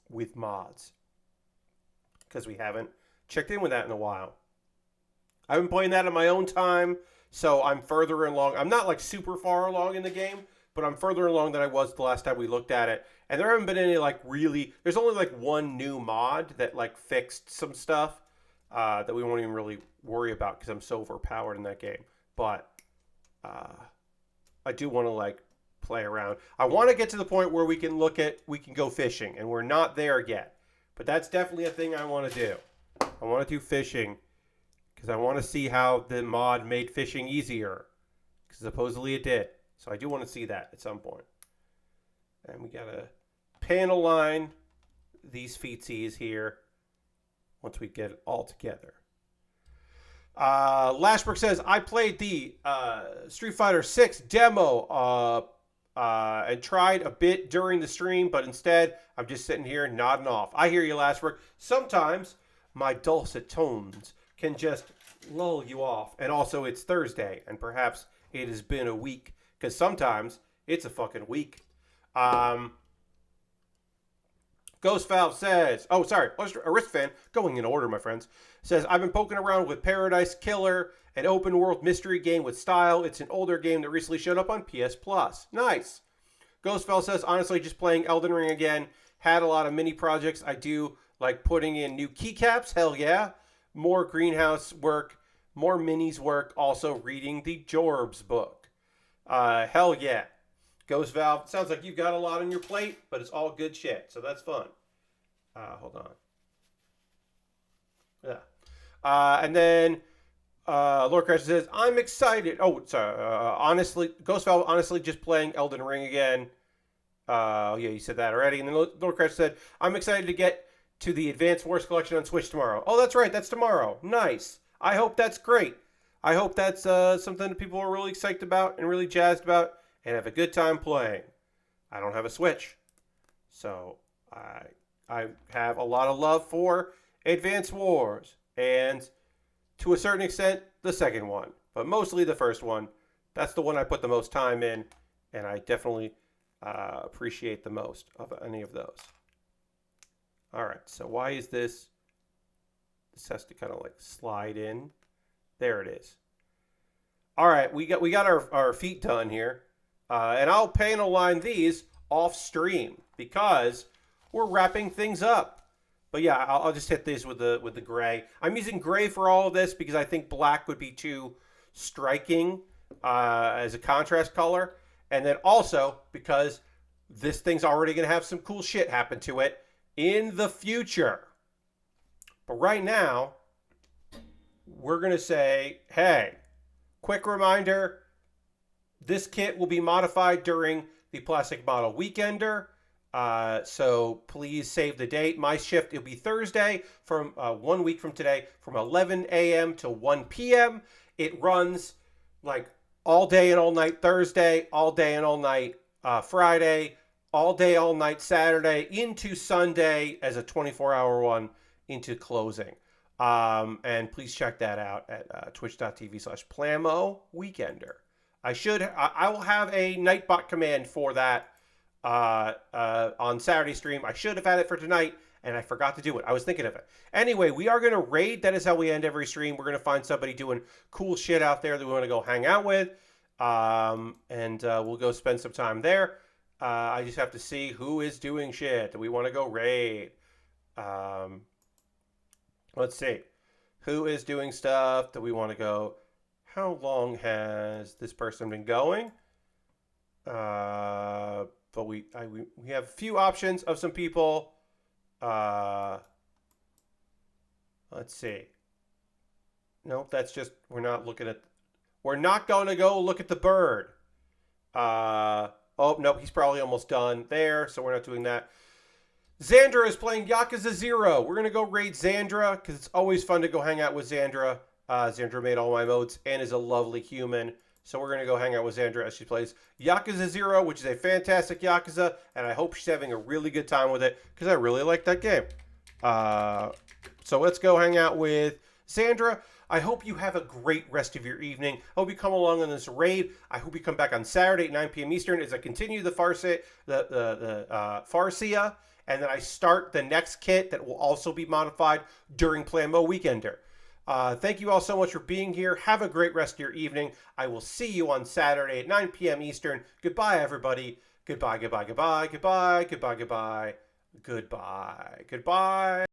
with mods. Because we haven't checked in with that in a while. I've been playing that on my own time, so I'm further along. I'm not like super far along in the game, but I'm further along than I was the last time we looked at it. And there haven't been any like really, there's only like one new mod that like fixed some stuff that we won't even really worry about because I'm so overpowered in that game. But I do want to like play around. I want to get to the point where we can go fishing, and we're not there yet. But that's definitely a thing I want to do. I want to do fishing because I want to see how the mod made fishing easier. Because supposedly it did. So I do want to see that at some point. And we got to panel line these feetsies here once we get it all together. Lashbrook says, I played the Street Fighter 6 demo and tried a bit during the stream, but instead I'm just sitting here nodding off. I hear you, Lashbrook. Sometimes my dulcet tones can just lull you off. And also it's Thursday, and perhaps it has been a week, because sometimes it's a fucking week. Ghost Valve says, Aristfan, going in order, my friends, says, I've been poking around with Paradise Killer, an open world mystery game with style. It's an older game that recently showed up on PS Plus. Nice. Ghost Valve says, honestly, just playing Elden Ring again. Had a lot of mini projects. I do like putting in new keycaps. Hell yeah. More greenhouse work. More minis work. Also reading the Jorbs book. Hell yeah. Ghost Valve, sounds like you've got a lot on your plate, but it's all good shit, so that's fun. Hold on. Yeah. And then Lord Crash says, I'm excited. Oh, sorry. Honestly, Ghost Valve, honestly, just playing Elden Ring again. Yeah, you said that already. And then Lord Crash said, I'm excited to get to the Advanced Wars collection on Switch tomorrow. Oh, that's right. That's tomorrow. Nice. I hope that's great. I hope that's something that people are really excited about and really jazzed about and have a good time playing. I don't have a Switch, so I have a lot of love for Advanced Wars and to a certain extent the second one, but mostly the first one. That's the one I put the most time in, and I definitely appreciate the most of any of those. All right, so why is this? This has to kind of like slide in. There it is. All right, we got our feet done here. And I'll panel line these off stream because we're wrapping things up. But yeah, I'll just hit these with the gray. I'm using gray for all of this because I think black would be too striking as a contrast color. And then also because this thing's already going to have some cool shit happen to it in the future. But right now, we're going to say, hey, quick reminder, this kit will be modified during the Plastic Model Weekender. So please save the date. My shift, it'll be Thursday from 1 week from today from 11 a.m. to 1 p.m. It runs like all day and all night Thursday, all day and all night Friday, all day, all night Saturday into Sunday as a 24-hour one into closing. And please check that out at twitch.tv/Plamo Weekender. I will have a Nightbot command for that on Saturday stream. I should have had it for tonight, and I forgot to do it. I was thinking of it. Anyway, we are going to raid. That is how we end every stream. We're going to find somebody doing cool shit out there that we want to go hang out with, and we'll go spend some time there. I just have to see who is doing shit that we want to go raid. Let's see. Who is doing stuff that we want to go... How long has this person been going? But we have a few options of some people. Let's see. Nope, that's just we're not looking at. We're not going to go look at the bird. Oh nope, he's probably almost done there, so we're not doing that. Xandra is playing Yakuza 0. We're gonna go raid Xandra because it's always fun to go hang out with Xandra. Xandra made all my modes and is a lovely human. So we're gonna go hang out with Xandra as she plays Yakuza 0, which is a fantastic Yakuza, and I hope she's having a really good time with it because I really like that game. So let's go hang out with Xandra. I hope you have a great rest of your evening. I hope you come along on this raid. I hope you come back on Saturday at 9 p.m. Eastern as I continue the Farsia, Farsia, and then I start the next kit that will also be modified during Plan Mo Weekender. Thank you all so much for being here. Have a great rest of your evening. I will see you on Saturday at 9 p.m. Eastern. Goodbye, everybody. Goodbye, goodbye, goodbye, goodbye, goodbye, goodbye, goodbye, goodbye.